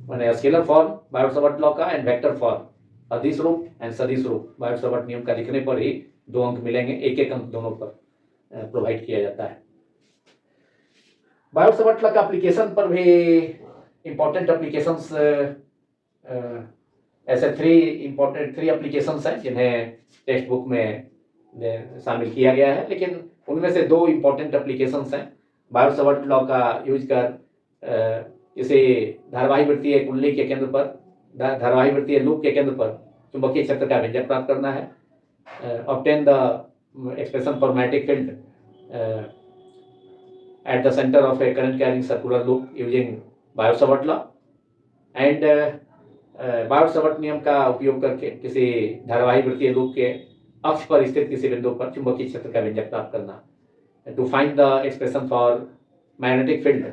मैंने स्केलर फॉर्म बायोट-सावर्ट लॉ का एंड वेक्टर फॉर्म अदिश रूप एंड सदिश रूप बायोट-सावर्ट नियम का लिखने पर ही 2 अंक मिलेंगे। 1-1 अंक दोनों पर प्रोवाइड किया जाता है। बायोट-सावर्ट लॉ का एप्लीकेशन पर भी इंपॉर्टेंट एप्लीकेशंस ऐसे 3 एप्लीकेशंस हैं जिन्हें टेक्स्ट बुक में शामिल किया गया है, लेकिन उनमें से 2 इंपॉर्टेंट एप्लीकेशंस हैं बायोट-सावर्ट लॉ का यूज कर इसे धारावाही वृत्तीय कुंडली के केंद्र पर, धारावाही वृत्तीय लूप के केंद्र पर चुंबकीय क्षेत्र का व्यंजक प्राप्त करना है. Obtain the expression for magnetic field at the center of a current carrying circular loop using Biot-Savart law. And Biot-Savart नियम का उपयोग करके किसी धारावाही वृत्तीय लूप के अक्ष पर स्थित किसी बिंदु पर चुंबकीय क्षेत्र का व्यंजक प्राप्त करना. To find the expression for magnetic field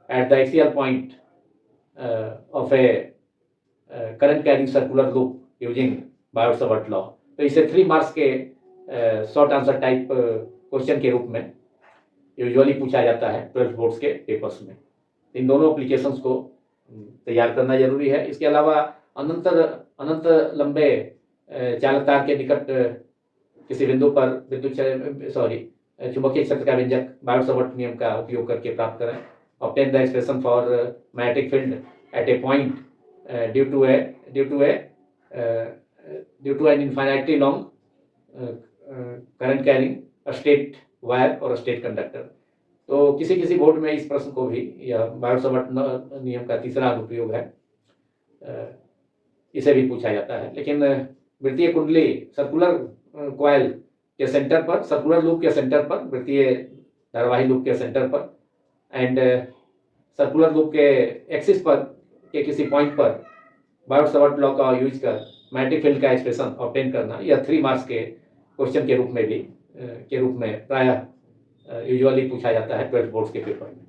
at the axial point of a current carrying circular loop using Biot Savart law. तो इसे 3 मार्क्स के शॉर्ट आंसर टाइप क्वेश्चन के रूप में यूजुअली पूछा जाता है 12th बोर्ड्स के पेपर्स में. इन दोनों एप्लीकेशंस को तैयार करना जरूरी है. इसके अलावा अनंत लंबे चालकतार के निकट किसी बिंदु पर चुंबकीय क्षेत्र का व्यंजक बायोट-सावर्ट नियम का उपयोग करके प्राप्त करें. Obtain the expression for magnetic field at a point due to an infinitely long current carrying a straight wire और स्टेट कंडक्टर. तो किसी बोर्ड में इस प्रश्न को भी, यह बायोट-सावर्ट नियम का तीसरा अनुप्रयोग है, इसे भी पूछा जाता है. लेकिन वृत्तीय कुंडली सर्कुलर कॉइल के सेंटर पर, सर्कुलर लूप के सेंटर पर, वृत्तीय धारावाही लूप के सेंटर पर एंड सर्कुलर लूप के एक्सिस पर के किसी पॉइंट पर बायोट-सावर्ट लॉ का यूज कर मैग्नेटिक फील्ड का एक्सप्रेशन ऑब्टेन करना, यह 3 मार्क्स के क्वेश्चन के रूप में प्रायः यूजुअली पूछा जाता है 12th बोर्ड्स के पेपर में.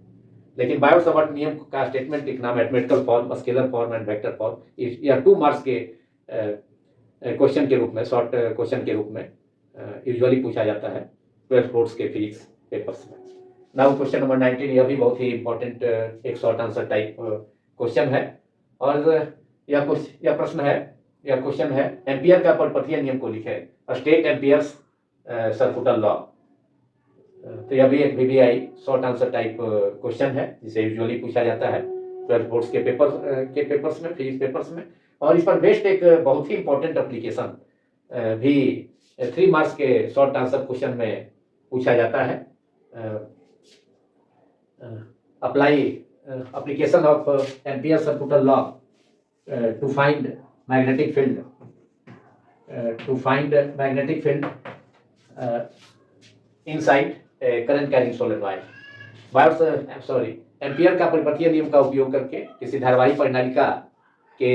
लेकिन बायोट-सावर्ट नियम का स्टेटमेंट लिखना mathematical form, scalar form and vector form, यह 2 मार्क्स के क्वेश्चन के रूप में, शॉर्ट क्वेश्चन के रूप में यूजुअली पूछा जाता है 12th बोर्ड्स के फिजिक्स पेपर्स में. नाउ क्वेश्चन नंबर 19, यह भी बहुत ही इंपॉर्टेंट एक शॉर्ट आंसर टाइप क्वेश्चन है. और यह क्वेश्चन है एम्पियर का परिपथीय नियम को लिखे. State amperes circular law. तो यह भी एक VBI short answer type question है जिसे यूजुअली पूछा जाता है 12th बोर्ड्स के पेपर्स में, फिजिक्स पेपर्स में. और इस पर बेस्ड एक बहुत ही इंपॉर्टेंट एप्लीकेशन भी 3 मार्क्स के शॉर्ट आंसर क्वेश्चन में पूछा जाता है. application of Ampere circular law to find magnetic field inside a current carrying solid wire. Ampere का परिपथीय नियम का उपयोग करके किसी धारावाही परिनालिका के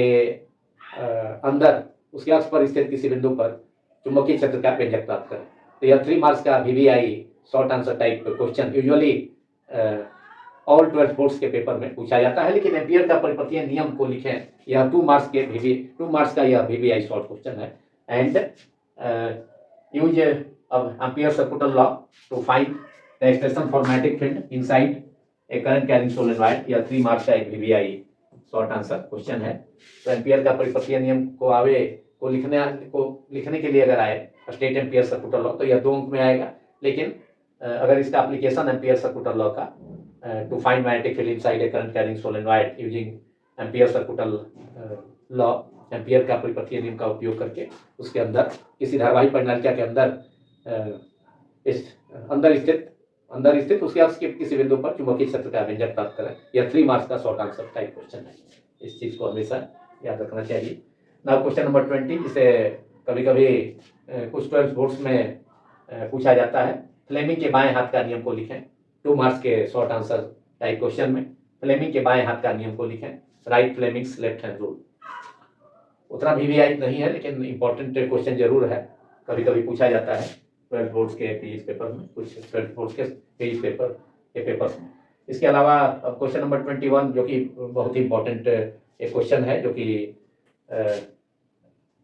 अंदर उसके अक्ष पर स्थित किसी बिंदु पर चुंबकीय क्षेत्र का व्यंजक प्राप्त करें. तो यह 3 मार्क्स का VBI short answer type question usually all 12th boards के पेपर में पूछा जाता है. लेकिन एम्पियर का परिपथीय नियम को लिखें, यह 2 मार्क्स का यह VBI शॉर्ट क्वेश्चन है. And use of Ampere circular law to find the expression for magnetic field inside a current carrying solid wire. यह 3 मार्क्स का एक VBI शॉर्ट आंसर क्वेश्चन है. तो एम्पियर का परिपथीय नियम को लिखने के लिए अगर आए स्टेट एम्पियर सर्कुलर लॉ, तो यह 2 अंक में आएगा. लेकिन अगर इसका एप्लीकेशन एम्पियर सर्कुलर लॉ का to find magnetic field inside a current carrying solid wire using Ampere circular law, Ampere का परिपथीय नियम का उपयोग करके उसके अंदर किसी धारावाही परिनालिका के अंदर स्थित उसके अक्ष के किसी बिंदु पर चुंबकीय क्षेत्र का व्यंजक प्राप्त करें. यह 3 मार्क्स का शॉर्ट आंसर टाइप क्वेश्चन है. इस चीज को हमेशा याद रखना चाहिए. नाउ क्वेश्चन नंबर 20, जिसे कभी कभी कुछ 12th बोर्ड्स में पूछा जाता है. फ्लेमिंग के बाएं हाथ का नियम को लिखें. 2 मार्क्स के शॉर्ट आंसर टाइप क्वेश्चन में फ्लेमिंग के बाएं हाथ का नियम को लिखें. Right Fleming's left hand rule. उतना VBI नहीं है लेकिन इंपॉर्टेंट क्वेश्चन जरूर है, कभी कभी पूछा जाता है 12th बोर्ड्स के फिजिक्स पेपर में, कुछ 12th बोर्ड्स के फिजिक्स पेपर के पेपर्स में. इसके अलावा अब क्वेश्चन नंबर 21, जो कि बहुत ही इंपॉर्टेंट एक क्वेश्चन है, जो कि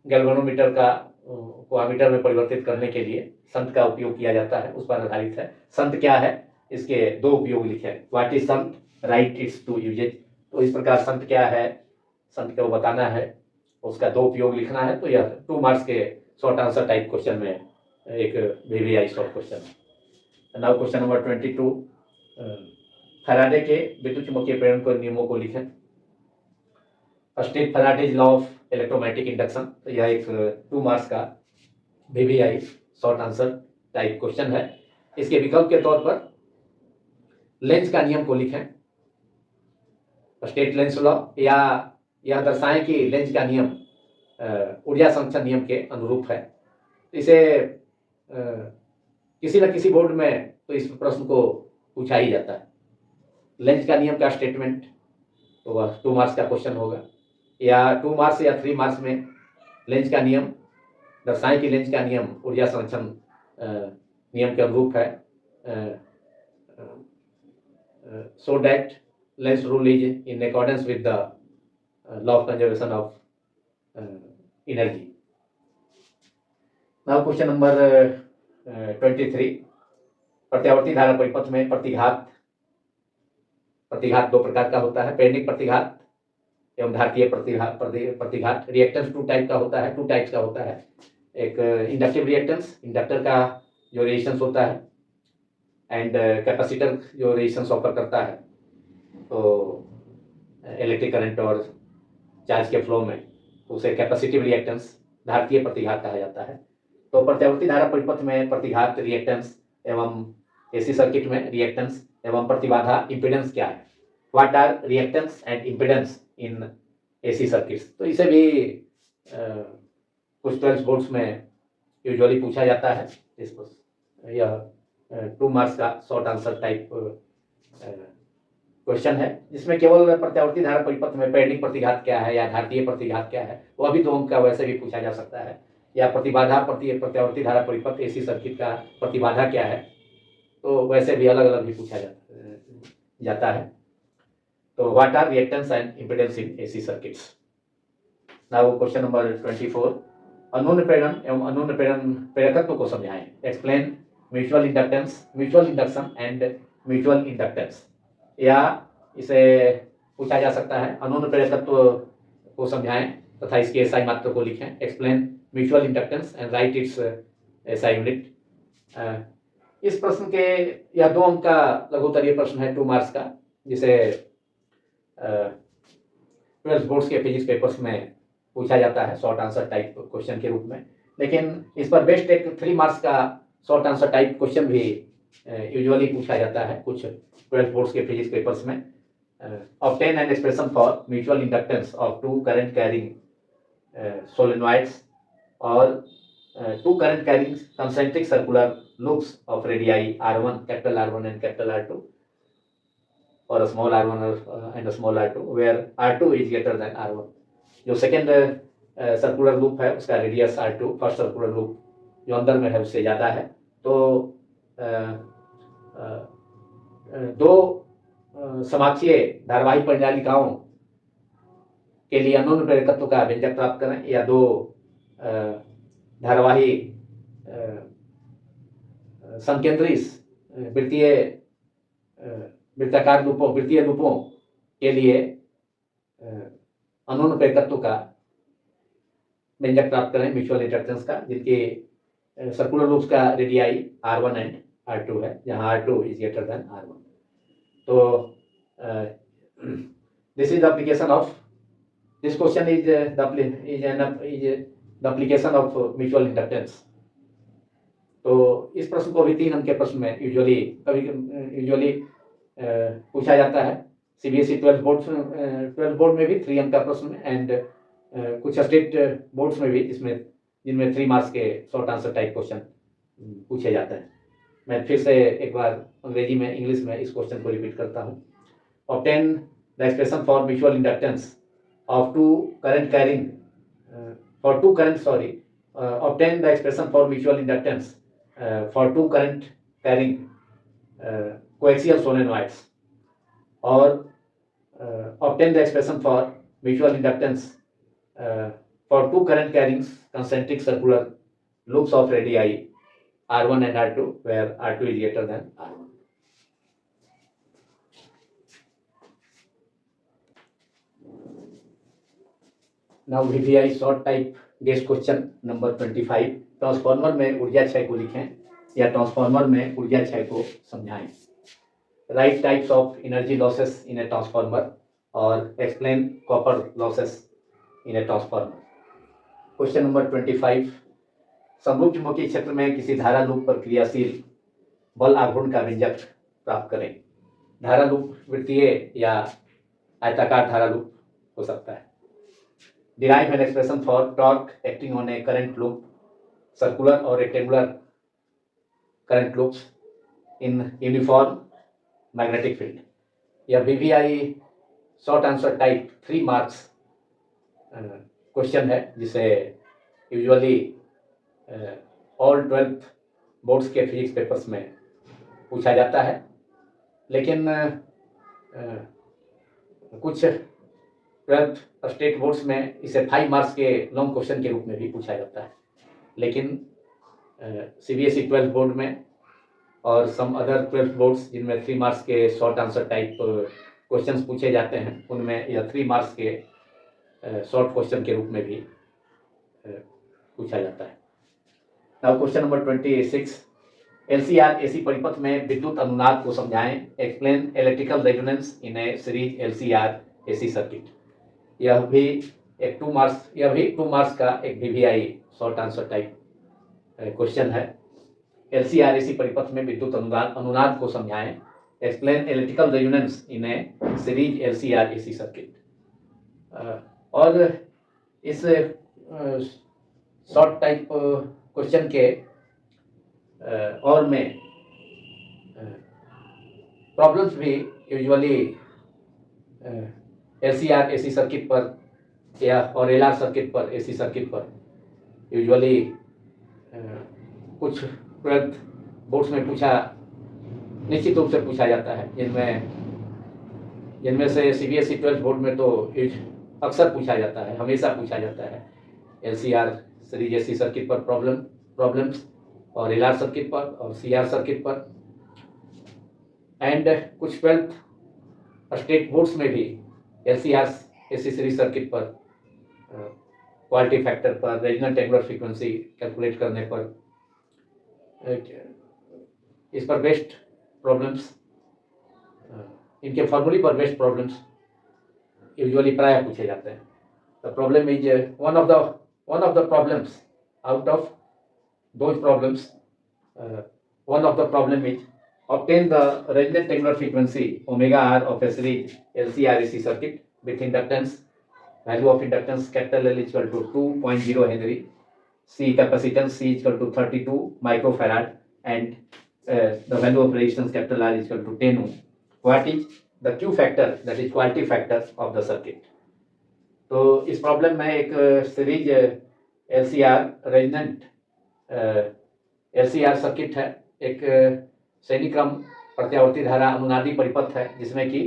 गैल्वेनोमीटर को एमीटर में परिवर्तित करने के लिए संत का उपयोग किया जाता है, उस पर आधारित है. संत क्या है, इसके 2 उपयोग लिखे. What is Sant, right its 2 usage. तो इस प्रकार संत क्या है, संत को बताना है, उसका 2 उपयोग लिखना है. तो यह 2 मार्क्स के शॉर्ट आंसर टाइप क्वेश्चन में एक VBI शॉर्ट क्वेश्चन है. नाउ क्वेश्चन नंबर 22, फैराडे के विद्युत चुम्बकीय प्रेरण के नियमों को लिखें. State Faraday's law of electromagnetic induction. तो यह एक 2 मार्क्स का VBI short answer type question है. इसके विकल्प के तौर पर लेंज का नियम को लिखें, स्टेट लेंज लॉ, या यह दर्शाएं कि लेंज का नियम ऊर्जा संरक्षण नियम के अनुरूप है। इसे किसी न किसी बोर्ड में तो इस प्रश्न को पूछा ही जाता है। लेंज का नियम का स्टेटमेंट तो वह 2 मार्क्स का क्वेश्चन होगा, या 2 मार्क्स या 3 मार्क्स में लेंज का नियम दर्शाएं कि लेंज का नियम ऊर्जा संरक्षण नियम के अनुरूप है। So that length rule is in accordance with the law of conservation of energy. Now question number 23, प्रत्यावर्ती धारा परिपथ में प्रतिघात 2 प्रकार का होता है, प्रेरणिक प्रतिघात एवं धारकीय प्रतिघात। रिएक्टेंस 2 टाइप का होता है, 2 टाइप्स का होता है। एक इंडक्टिव रिएक्टेंस, इंडक्टर का जो रेजिस्टेंस होता है, एंड कैपेसिटर जो रेजिस्टेंस ऑफर करता है तो इलेक्ट्रिक करंट और चार्ज के फ्लो में, उसे कैपेसिटिव रिएक्टेंस धारकीय प्रतिघात कहा जाता है। तो प्रत्यावर्ती धारा परिपथ में प्रतिघात, रिएक्टेंस एवं एसी सर्किट में रिएक्टेंस एवं प्रतिबाधा, इम्पीडेंस क्या है, what are reactance and impedance in AC circuits. तो इसे भी कुछ 12 बोर्ड्स में यूजुअली पूछा जाता है। इसको यह 2 मार्क्स का शॉर्ट आंसर टाइप क्वेश्चन है, जिसमें केवल प्रत्यावर्ती धारा परिपथ में प्रेरणिक प्रतिघात क्या है या धारकीय प्रतिघात क्या है, वह भी 2 अंक का वैसे भी पूछा जा सकता है। या प्रतिबाधा, प्रत्यावर्ती धारा परिपथ एसी सर्किट का प्रतिबाधा क्या है, तो वैसे भी अलग अलग भी पूछा जाता है। तो what are reactance and impedance in AC circuits. Now question number 24, अनून प्रेरण एवं अनून प्रेरण प्रेरकत्व को समझाएं। Explain mutual inductance, mutual induction and mutual inductance. या इसे पूछा जा सकता है, अनून प्रेरकत्व को समझाएं तथा इसके एसआई मात्रा को लिखें। Explain mutual inductance and write it's SI unit. इस प्रश्न के यह 2 अंक का लघुत्तरीय प्रश्न है, 2 मार्क्स का, जिसे 12 बोर्ड्स के फिजिक्स पेपर्स में पूछा जाता है शॉर्ट आंसर टाइप क्वेश्चन के रूप में। लेकिन इस पर बेस्ट एक 3 मार्क्स का शॉर्ट आंसर टाइप क्वेश्चन भी यूजुअली पूछा जाता है कुछ 12 बोर्ड्स के फिजिक्स पेपर्स में। Obtain an expression for mutual inductance of 2 current carrying solenoids और 2 current carrying concentric circular loops of radii r1, capital R1 and capital R2, or a small r1 and a small r2, where r2 is greater than r1। जो second circular loop है उसका radius r2, first circular loop जो अंदर में है उससे ज़्यादा है। तो 2 समाक्षीय धारावाही परिचालिकाओं के लिए अनून प्रेरकत्व का व्यंजक प्राप्त करें, या 2 धारावाही संकेंद्री वृत्ताकार लूपों, वृत्तीय लूपों के लिए अनून प्रेरकत्व का व्यंजक प्राप्त करें म्यूचुअल इंडक्टेंस का, जिनके सर्कुलर लूप्स का रेडियाई R1 एंड R2 है, जहां R2 is greater than R1। तो this is the application of this question is the application of mutual inductance. तो इस प्रश्न को भी 3 अंक के प्रश्न में यूजुअली पूछा जाता है। सीबीएसई 12 बोर्ड में भी 3 अंक का प्रश्न एंड कुछ स्टेट बोर्ड्स में भी जिनमें 3 मार्क्स के शॉर्ट आंसर टाइप क्वेश्चन पूछे जाते हैं। मैं फिर से एक बार अंग्रेजी में, इंग्लिश में इस क्वेश्चन को रिपीट करता हूँ। Obtain the expression for mutual inductance of 2 current carrying obtain the expression for mutual inductance for 2 current carrying coaxial solenoids, or obtain the expression for mutual inductance for 2 current carrying concentric circular loops of radii R1 and R2, where R2 is greater than R1. Now VVI short type guest question number 25, transformer में ऊर्जा क्षय को लिखें या transformer में ऊर्जा क्षय को समझाएं। Write types of energy losses in a transformer और explain copper losses in a transformer. Question number 25, समरूप चुंबकीय क्षेत्र में किसी धारा लूप पर क्रियाशील बल आघूर्ण का व्यंजक प्राप्त करें। धारा लूप वृत्तीय या आयताकार धारा लूप हो सकता है। Derive an expression for torque acting on a current loop, circular और rectangular current loops in uniform magnetic field. यह VVI short answer type 3 marks question है, जिसे यूजुअली ऑल 12th बोर्ड्स के फिजिक्स पेपर्स में पूछा जाता है, लेकिन कुछ 12th स्टेट बोर्ड्स में इसे 5 मार्क्स के लॉन्ग क्वेश्चन के रूप में भी पूछा जाता है। लेकिन CBSE 12th बोर्ड में और सम अदर 12th बोर्ड्स जिनमें 3 मार्क्स के शॉर्ट आंसर टाइप क्वेश्चंस पूछे जाते हैं, उनमें यह 3 मार्क्स के शॉर्ट क्वेश्चन के रूप में भी पूछा जाता है। Now question number 26, LCR AC परिपथ में विद्युत अनुनाद को समझाएं। Explain electrical resonance in A series LCR AC circuit. यह भी 2 मार्क्स का एक VVI short answer type question है। LCR AC परिपथ में विद्युत अनुनाद को समझाएं। Explain electrical resonance in A series LCR AC circuit. और इस शॉर्ट टाइप क्वेश्चन के और में प्रॉब्लम्स भी यूजुअली LCR AC सर्किट पर या और LR सर्किट पर, AC सर्किट पर यूजुअली कुछ 12th बोर्ड्स में निश्चित रूप से पूछा जाता है, जिनमें से CBSE 12th बोर्ड में तो अक्सर पूछा जाता है, हमेशा पूछा जाता है LCR सीरीज AC सर्किट पर प्रॉब्लम्स और LR सर्किट पर और CR सर्किट पर। एंड कुछ 12th स्टेट बोर्ड्स में भी LCR AC सीरीज सर्किट पर क्वालिटी फैक्टर पर, रेजोनेंट एंगुलर फ्रीक्वेंसी कैलकुलेट करने पर, इस पर बेस्ड प्रॉब्लम्स, इनके फॉर्मूले पर बेस्ड प्रॉब्लम्स यूजुअली प्राय पूछे जाते हैं। The problem is one of the problems out of those problems, one of the problem is obtain the resonant angular frequency omega r of a series LCR AC circuit with inductance, value of inductance capital L is equal to 2.0 Henry, C capacitance C is equal to 32 microfarad, and the value of resistance capital R is equal to 10 ohm. What is the Q factor, that is quality factor of the circuit? तो इस problem में एक series LCR resonant LCR circuit है, एक श्रेणी क्रम प्रत्यावर्ती धारा अनुनादी परिपथ है, जिसमें कि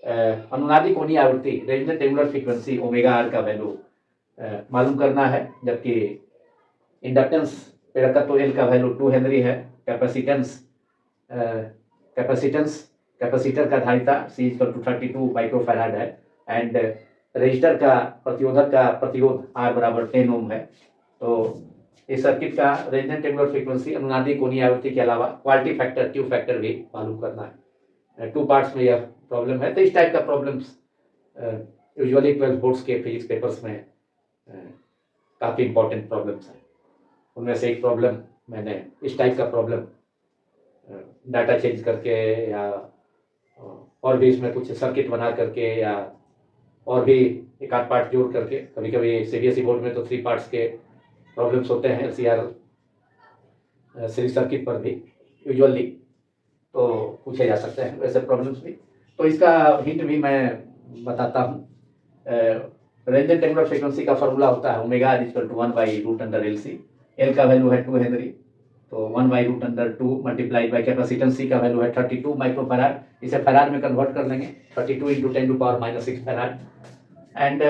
अनुनादी कोणीय आवृत्ति resonant angular frequency omega R का वैल्यू मालूम करना है, जबकि इंडक्टेंस प्रेरकत्व L का वैल्यू 2 हेनरी है। कैपेसिटर का धारिता C इक्वल टू 32 माइक्रोफैराड है, एंड रजिस्टर का प्रतिरोध R बराबर 10 ओम है। तो इस सर्किट का रेजोनेंट एंगुलर फ्रीक्वेंसी अनुनादी कोणीय आवृत्ति के अलावा क्वालिटी फैक्टर Q फैक्टर भी मालूम करना है। 2 पार्ट्स में यह प्रॉब्लम है। तो इस टाइप का प्रॉब्लम्स यूजुअली 12 बोर्ड्स के फिजिक्स पेपर्स में काफ़ी इंपॉर्टेंट प्रॉब्लम्स हैं। उनमें से एक प्रॉब्लम मैंने इस टाइप का प्रॉब्लम डाटा चेंज करके या और भी इसमें कुछ सर्किट बना करके या और भी एक आध पार्ट जोड़ करके, कभी कभी CBSE बोर्ड में तो 3 पार्ट्स के प्रॉब्लम्स होते हैं LCR सीरीज सर्किट पर भी यूजुअली, तो पूछे जा सकते हैं वैसे प्रॉब्लम्स भी। तो इसका हिंट भी मैं बताता हूँ। रेजोनेंट एंगुलर फ्रीक्वेंसी का फॉर्मूला होता है omega is equal to 1/√LC। L का वैल्यू है 2 हेनरी, तो 1/√2 मल्टीप्लाइड बाई कैपेसिटेंस C का वैल्यू है 32 माइक्रोफैराड। इसे फैराड में कन्वर्ट कर लेंगे, 32 × 10⁻⁻6 फैराड, एंड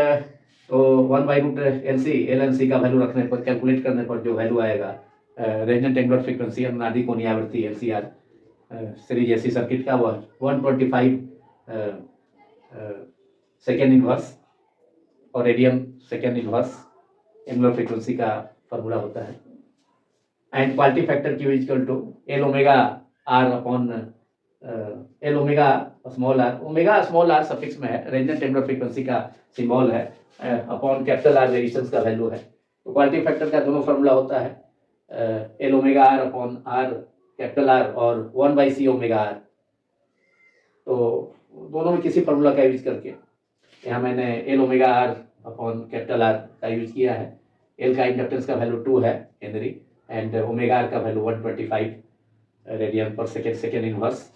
तो 1/√LC LNC का वैल्यू रखने पर, कैलकुलेट करने पर जो वैल्यू आएगा रेजोनेंट एंगुलर फ्रीक्वेंसी अनुनादी कोणीय आवृत्ति LCR सीरीज AC सर्किट का, वह 125 सेकेंड इनवर्स और radian second inverse angular frequency का फॉर्मूला होता है। And quality factor Q is equal to L omega R upon L omega small r, omega small r suffix में है, resonant angular frequency का symbol है, upon capital R resistance का value है। तो क्वालिटी फैक्टर का दोनों फॉर्मूला होता है L omega R upon R capital R और 1/C ओमेगा R। तो दोनों में किसी फार्मूला का यूज करके यहाँ मैंने L omega R upon capital R का यूज किया है। एल का इंडक्टेंस का वैल्यू 2 है हेनरी एंड ओमेगा आर का value 125 radian per second, second inverse,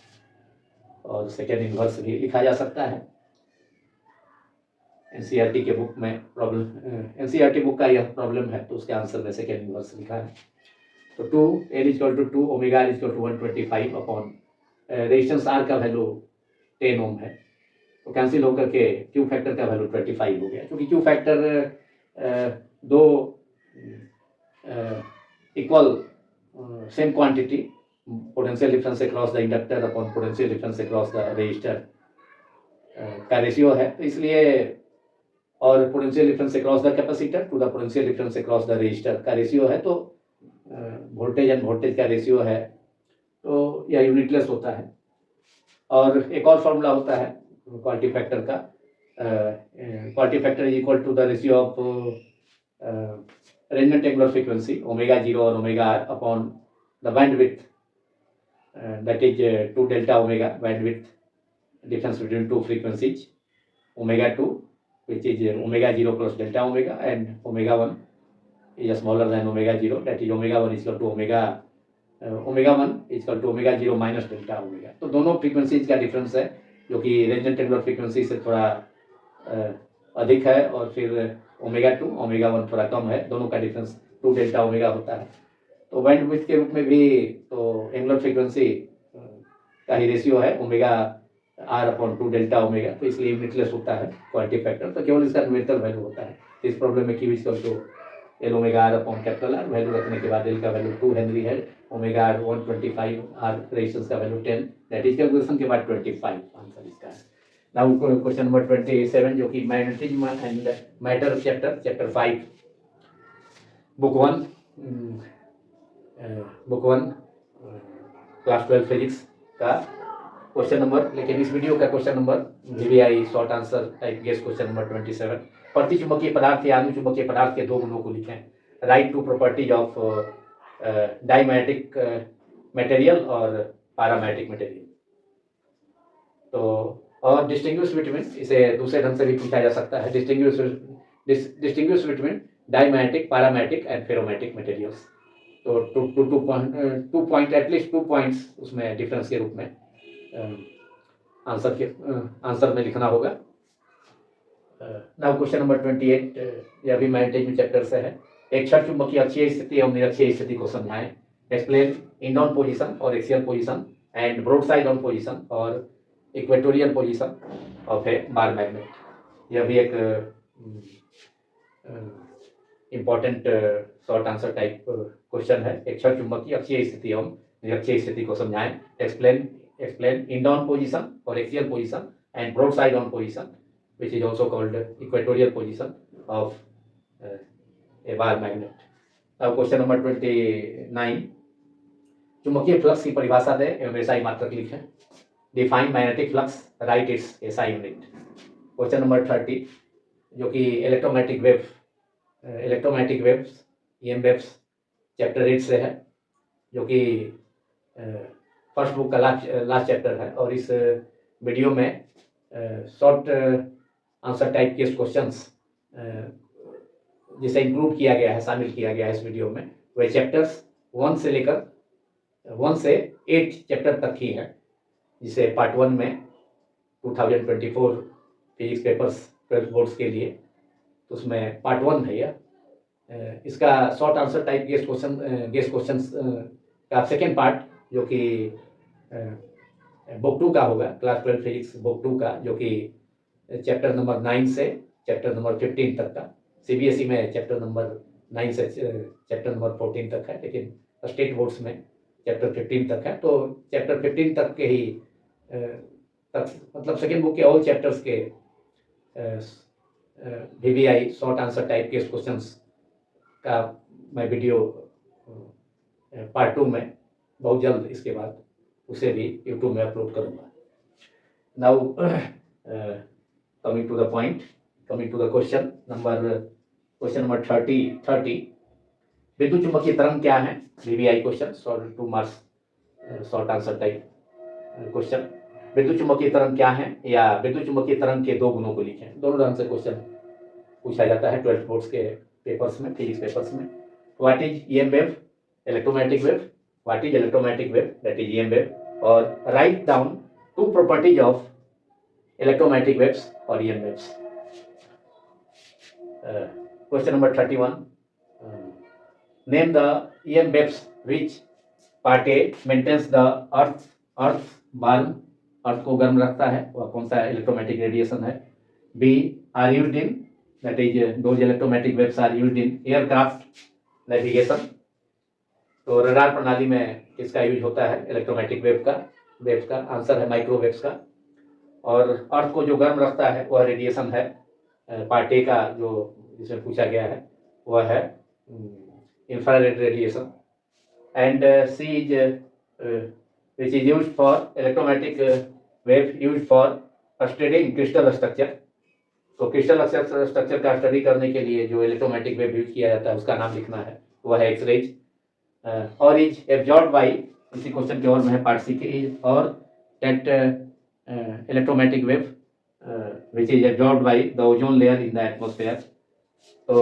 और सेकेंड इनवर्स भी लिखा जा सकता है। एनसीईआरटी के बुक में प्रॉब्लम, एनसीईआरटी बुक का यह प्रॉब्लम है तो उसके आंसर में सेकेंड इनवर्स लिखा है। तो 2 L equal to 2 omega R equal to 125 upon resistance R का वैल्यू 10 ओम है, तो कैंसिल होकर के क्यू फैक्टर का वैल्यू 25 हो गया। क्योंकि क्यू फैक्टर दो equal same quantity potential difference across the inductor upon potential difference across the resistor का रेशियो है, तो इसलिए, और potential difference across the capacitor to the potential difference across the resistor का रेशियो है, तो वोल्टेज एंड वोल्टेज का ratio है, तो यह यूनिटलेस होता है। और एक और फॉर्मूला होता है क्वालिटी फैक्टर का, quality factor is equal to the ratio of resonant angular frequency omega 0 और omega R upon the bandwidth, that is 2 delta omega bandwidth difference between two frequencies, omega 2 which is omega 0 plus delta omega, and omega 1 is smaller than omega 0, that is omega 1 is equal to omega 1 is equal to omega 0 minus delta omega। तो दोनों frequencies का difference है जो कि resonant angular frequency से थोड़ा अधिक है, और फिर ओमेगा 2 ओमेगा 1 थोड़ा कम है, दोनों का डिफरेंस 2 डेल्टा ओमेगा होता है। तो बैंडविड्थ के रूप में भी तो एंगुलर फ्रीक्वेंसी का ही रेशियो है omega R upon 2 delta omega, तो इसलिए यूनिटलेस होता है क्वालिटी फैक्टर, तो केवल इसका न्यूमेरिकल वैल्यू होता है। इस प्रॉब्लम में Q equal to L omega R upon capital R, value रखने के बाद एल का वैल्यू 2 हेनरी है, ओमेगा आर 125, आर रेजिस्टेंस का वैल्यू 10, दैट इज कैलकुलेशन के बाद 25 आंसर इसका है। नाउ क्वेश्चन नंबर 27 जो कि magnetism and matter chapter 5 book 1 class 12 physics का क्वेश्चन नंबर, लेकिन इस वीडियो का question number VVI short answer type guess question number 27। प्रतिचुंबकीय पदार्थ या अनुचुंबकीय पदार्थ के दो गुणों को लिखें, write two properties of diamagnetic material और पैरामैग्नेटिक मटेरियल। तो और डिस्टिंग्विश बिटवीन, इसे दूसरे ढंग से भी पूछा जा सकता है, distinguish between diamagnetic, paramagnetic and ferromagnetic materials. तो टू पॉइंट एटलीस्ट 2 पॉइंट्स उसमें डिफरेंस के रूप में आंसर में लिखना होगा। नाउ क्वेश्चन नंबर 28, यह भी मैग्नेटिज्म चैप्टर से है। एक क्षण चुंबकीय अक्षीय स्थिति एवं निरक्षीय स्थिति को समझाएं, एक्सप्लेन इन ऑन पोजिशन और axial position and broad side on position और equatorial position of a bar magnet. यह भी एक important short answer type question है। एक क्षण चुंबकीय अक्षीय स्थिति एवं निरक्षीय स्थिति को समझाएं, एक्सप्लेन इन ऑन पोजिशन और axial position and broad side on position which is also called equatorial position of a bar magnet. Now question number 29, चुंबकीय फ्लक्स की परिभाषा दें एवं SI मात्रक लिखें। Define magnetic flux, write its SI unit. Question number 30 जो कि electromagnetic waves EM waves chapter 8 से है, जो कि फर्स्ट बुक का लास्ट चैप्टर है, और इस वीडियो में शॉर्ट आंसर टाइप के क्वेश्चंस जिसे इंक्लूड किया गया है, शामिल किया गया है इस वीडियो में, वह चैप्टर्स 1 से 8 चैप्टर तक ही है, जिसे पार्ट 1 में 2024 फिजिक्स पेपर्स 12 बोर्ड्स के लिए, तो उसमें पार्ट 1 है यह। इसका short answer type guess question का सेकेंड पार्ट जो कि बुक 2 का होगा, क्लास 12 फिजिक्स बुक 2 का, जो कि चैप्टर नंबर 9 से चैप्टर नंबर 15 तक का। CBSE में चैप्टर नंबर 9 से चैप्टर नंबर 14 तक है, लेकिन स्टेट बोर्ड्स में चैप्टर 15 तक है। तो चैप्टर 15 तक के ही मतलब सेकेंड बुक के ऑल चैप्टर्स के VVI शॉर्ट आंसर टाइप के क्वेश्चंस का मैं वीडियो पार्ट 2 में बहुत जल्द इसके बाद उसे भी YouTube में अपलोड करूँगा। Now coming to the point, coming to the question number 30, विद्युत चुंबकीय तरंग क्या है? VVI question, 2 marks short answer type question. विद्युत चुम्बकीय तरंग क्या है या विद्युत चुम्बकीय तरंग के दो गुणों को लिखें। दोनों ढंग से क्वेश्चन पूछा जाता है 12th बोर्ड्स के पेपर्स में, फिजिक्स पेपर्स में। What is EM wave, electromagnetic wave, what is electromagnetic wave, that is EM wave, और write down two properties of electromagnetic waves और EM waves. Question number 31, name the EM waves which part a maintains the earth warm, earth को गर्म रखता है, वह कौन सा electromagnetic radiation है। B are used in, that is those electromagnetic waves are used in aircraft navigation. तो radar प्रणाली में किसका यूज होता है, इलेक्ट्रोमैग्नेटिक वेव्स का आंसर है माइक्रोवेव्स का। और अर्थ को जो गर्म रखता है वह रेडिएशन है पार्ट ए का, जो जिसमें पूछा गया है वह है infrared radiation. And C is which is used for electromagnetic wave used for studying crystal structure. तो क्रिस्टल स्ट्रक्चर का स्टडी करने के लिए जो इलेक्ट्रोमैग्नेटिक वेव यूज किया जाता है उसका नाम लिखना है, वह है एक्सरेज। और इज एब्जॉर्ब बाई, इसी क्वेश्चन के और में है पार्ट सी के, इज और that electromagnetic wave which is absorb by the ozone layer in the atmosphere. तो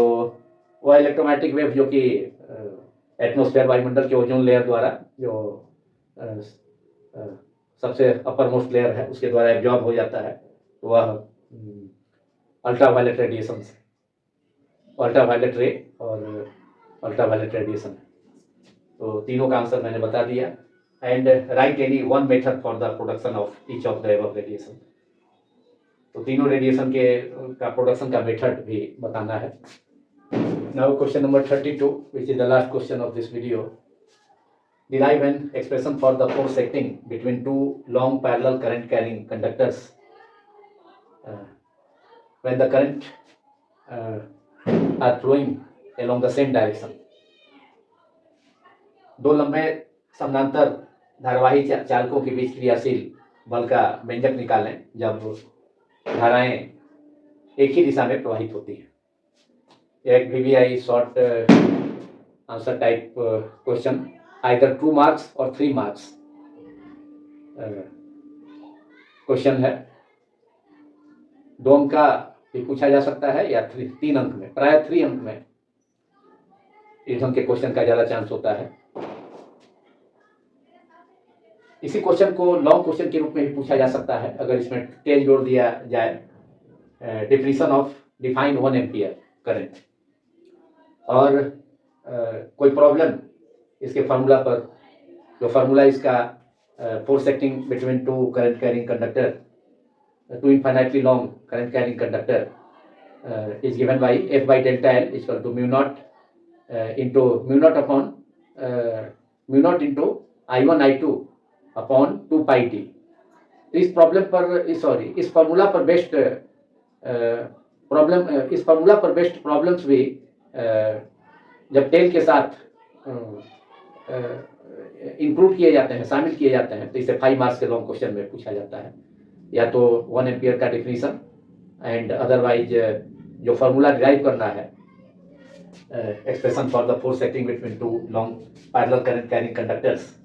वह इलेक्ट्रोमैग्नेटिक वेव जो कि एटमोसफेयर वायुमंडल के ओजोन लेयर द्वारा, जो सबसे अपर मोस्ट लेयर है, उसके द्वारा एब्जॉर्ब हो जाता है, तो वह अल्ट्रावायलेट रेडिएशन, अल्ट्रावायलेट रे और अल्ट्रावायलेट रेडिएशन। तो तीनों का आंसर मैंने बता दिया। And right any one method for the production of each of the above radiation. तो तीनों रेडिएशन के का प्रोडक्शन का मेथड भी बताना है। Now question number 32, which is the last question of this video. Derive an expression for the force acting between two long parallel current carrying conductors when the current are flowing along the same direction. दो लंबे समानांतर धारावाही चालकों के बीच क्रियाशील बल का व्यंजक निकालें जब धाराएं एक ही दिशा में प्रवाहित होती हैं। एक VVI short answer type question, either 2 marks और 3 मार्क्स क्वेश्चन है। 2 अंक का भी पूछा जा सकता है या 3 अंक में, प्राय 3 अंक में इस ढंग के क्वेश्चन का ज़्यादा चांस होता है। इसी क्वेश्चन को लॉन्ग क्वेश्चन के रूप में भी पूछा जा सकता है अगर इसमें टेल जोड़ दिया जाए, definition of define 1 ampere current, और कोई प्रॉब्लम इसके फार्मूला पर, जो फार्मूला इसका force acting between two current carrying conductor, two infinitely long current carrying conductor is given by F by delta L equal to mu naught upon mu naught into I1 I2 upon 2 pi T. इस problem पर, इस formula पर based problems भी जब tell के साथ include किए जाते हैं, शामिल किए जाते हैं, तो इसे 5 मार्क्स के लॉन्ग क्वेश्चन में पूछा जाता है। या तो 1 एम्पियर का डिफिनीशन एंड अदरवाइज जो फार्मूला डिराइव करना है, expression for the force acting between two long parallel current carrying conductors.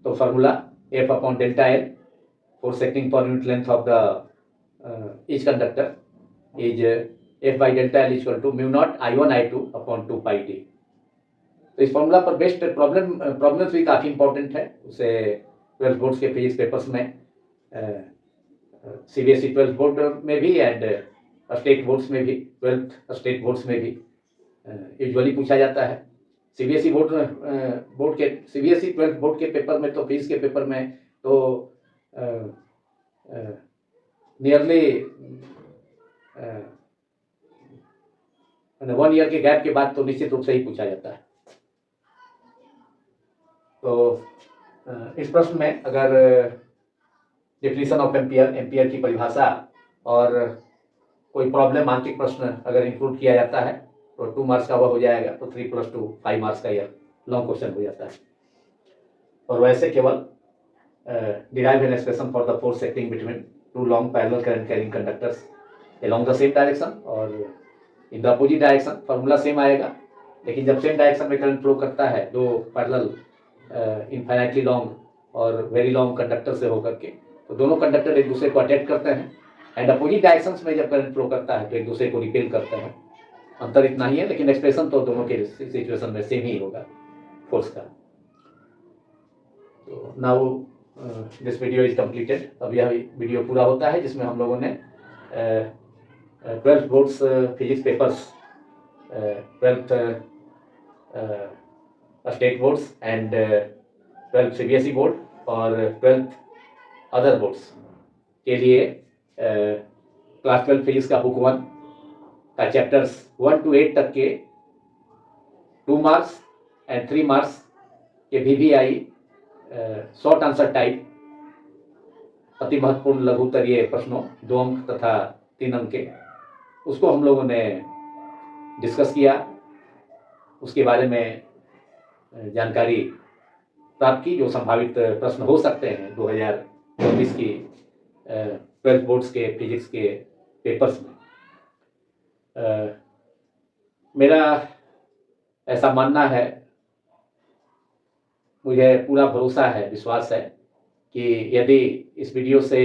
तो formula F upon delta L, force acting per unit length of the each conductor is F by delta L equal to mu naught I1 I2 upon 2 pi t. तो इस formula पर based problems भी काफ़ी important है। उसे 12th boards के physics papers में, CBSE 12th board में भी एंड स्टेट बोर्ड्स में भी, 12th स्टेट बोर्ड्स में भी यूजुअली पूछा जाता है। CBSE 12th बोर्ड के पेपर में, तो फिजिक्स के पेपर में तो नियरली 1 ईयर के गैप के बाद तो निश्चित रूप से ही पूछा जाता है। तो इस प्रश्न में अगर डेफिनेशन ऑफ एम्पियर की परिभाषा और कोई प्रॉब्लम, आंतरिक प्रश्न अगर इंक्लूड किया जाता है तो 2 मार्क्स का वह हो जाएगा, तो 3 + 2 5 मार्क्स का यह लॉन्ग क्वेश्चन हो जाता है। और वैसे केवल derive an expression for the force acting between two long parallel current carrying conductors along the same direction और in the opposite direction, formula same आएगा। लेकिन जब सेम डायरेक्शन में करंट फ्लो करता है, 2 पैरेलल इनफाइनाइटली लॉन्ग और very long conductor से होकर के, तो दोनों कंडक्टर एक दूसरे को अटैक करते हैं एंड अपोजिट डायरेक्शंस में जब करंट फ्लो करता है तो एक दूसरे को रिपेल करते हैं। अंतर इतना ही है, लेकिन एक्सप्रेशन तो दोनों के सिचुएशन में सेम ही होगा फोर्स का। तो now this video is completed. अब यह वीडियो पूरा होता है जिसमें हम लोगों ने 12th boards physics papers, 12th state boards and 12th CBSE board और 12th अदर बोर्ड्स के लिए क्लास 12 फिजिक्स का बुक 1 का चैप्टर्स 1 to 8 तक के 2 मार्क्स एंड 3 मार्क्स के VVI शॉर्ट आंसर टाइप अति महत्वपूर्ण लघुत्तरीय प्रश्नों 2 अंक तथा 3 अंक के, उसको हम लोगों ने डिस्कस किया, उसके बारे में जानकारी प्राप्त की। जो संभावित प्रश्न हो सकते हैं 2024 की 12th बोर्ड्स के फिजिक्स के पेपर्स में। मेरा ऐसा मानना है, मुझे पूरा भरोसा है, विश्वास है कि यदि इस वीडियो से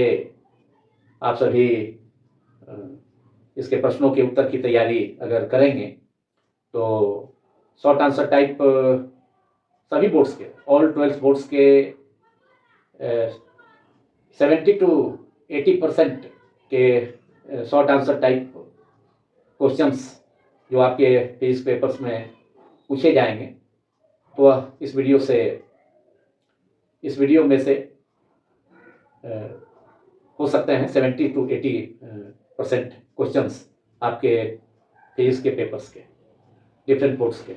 आप सभी इसके प्रश्नों के उत्तर की तैयारी अगर करेंगे तो शॉर्ट आंसर टाइप सभी बोर्ड्स के, ऑल 12 बोर्ड्स के 70 to 80% के शॉर्ट आंसर टाइप क्वेश्चंस जो आपके फिजिक्स पेपर्स में पूछे जाएंगे, तो इस वीडियो में से हो सकते हैं 70 to 80% क्वेश्चंस आपके फिजिक्स के पेपर्स के, डिफरेंट बोर्ड्स के।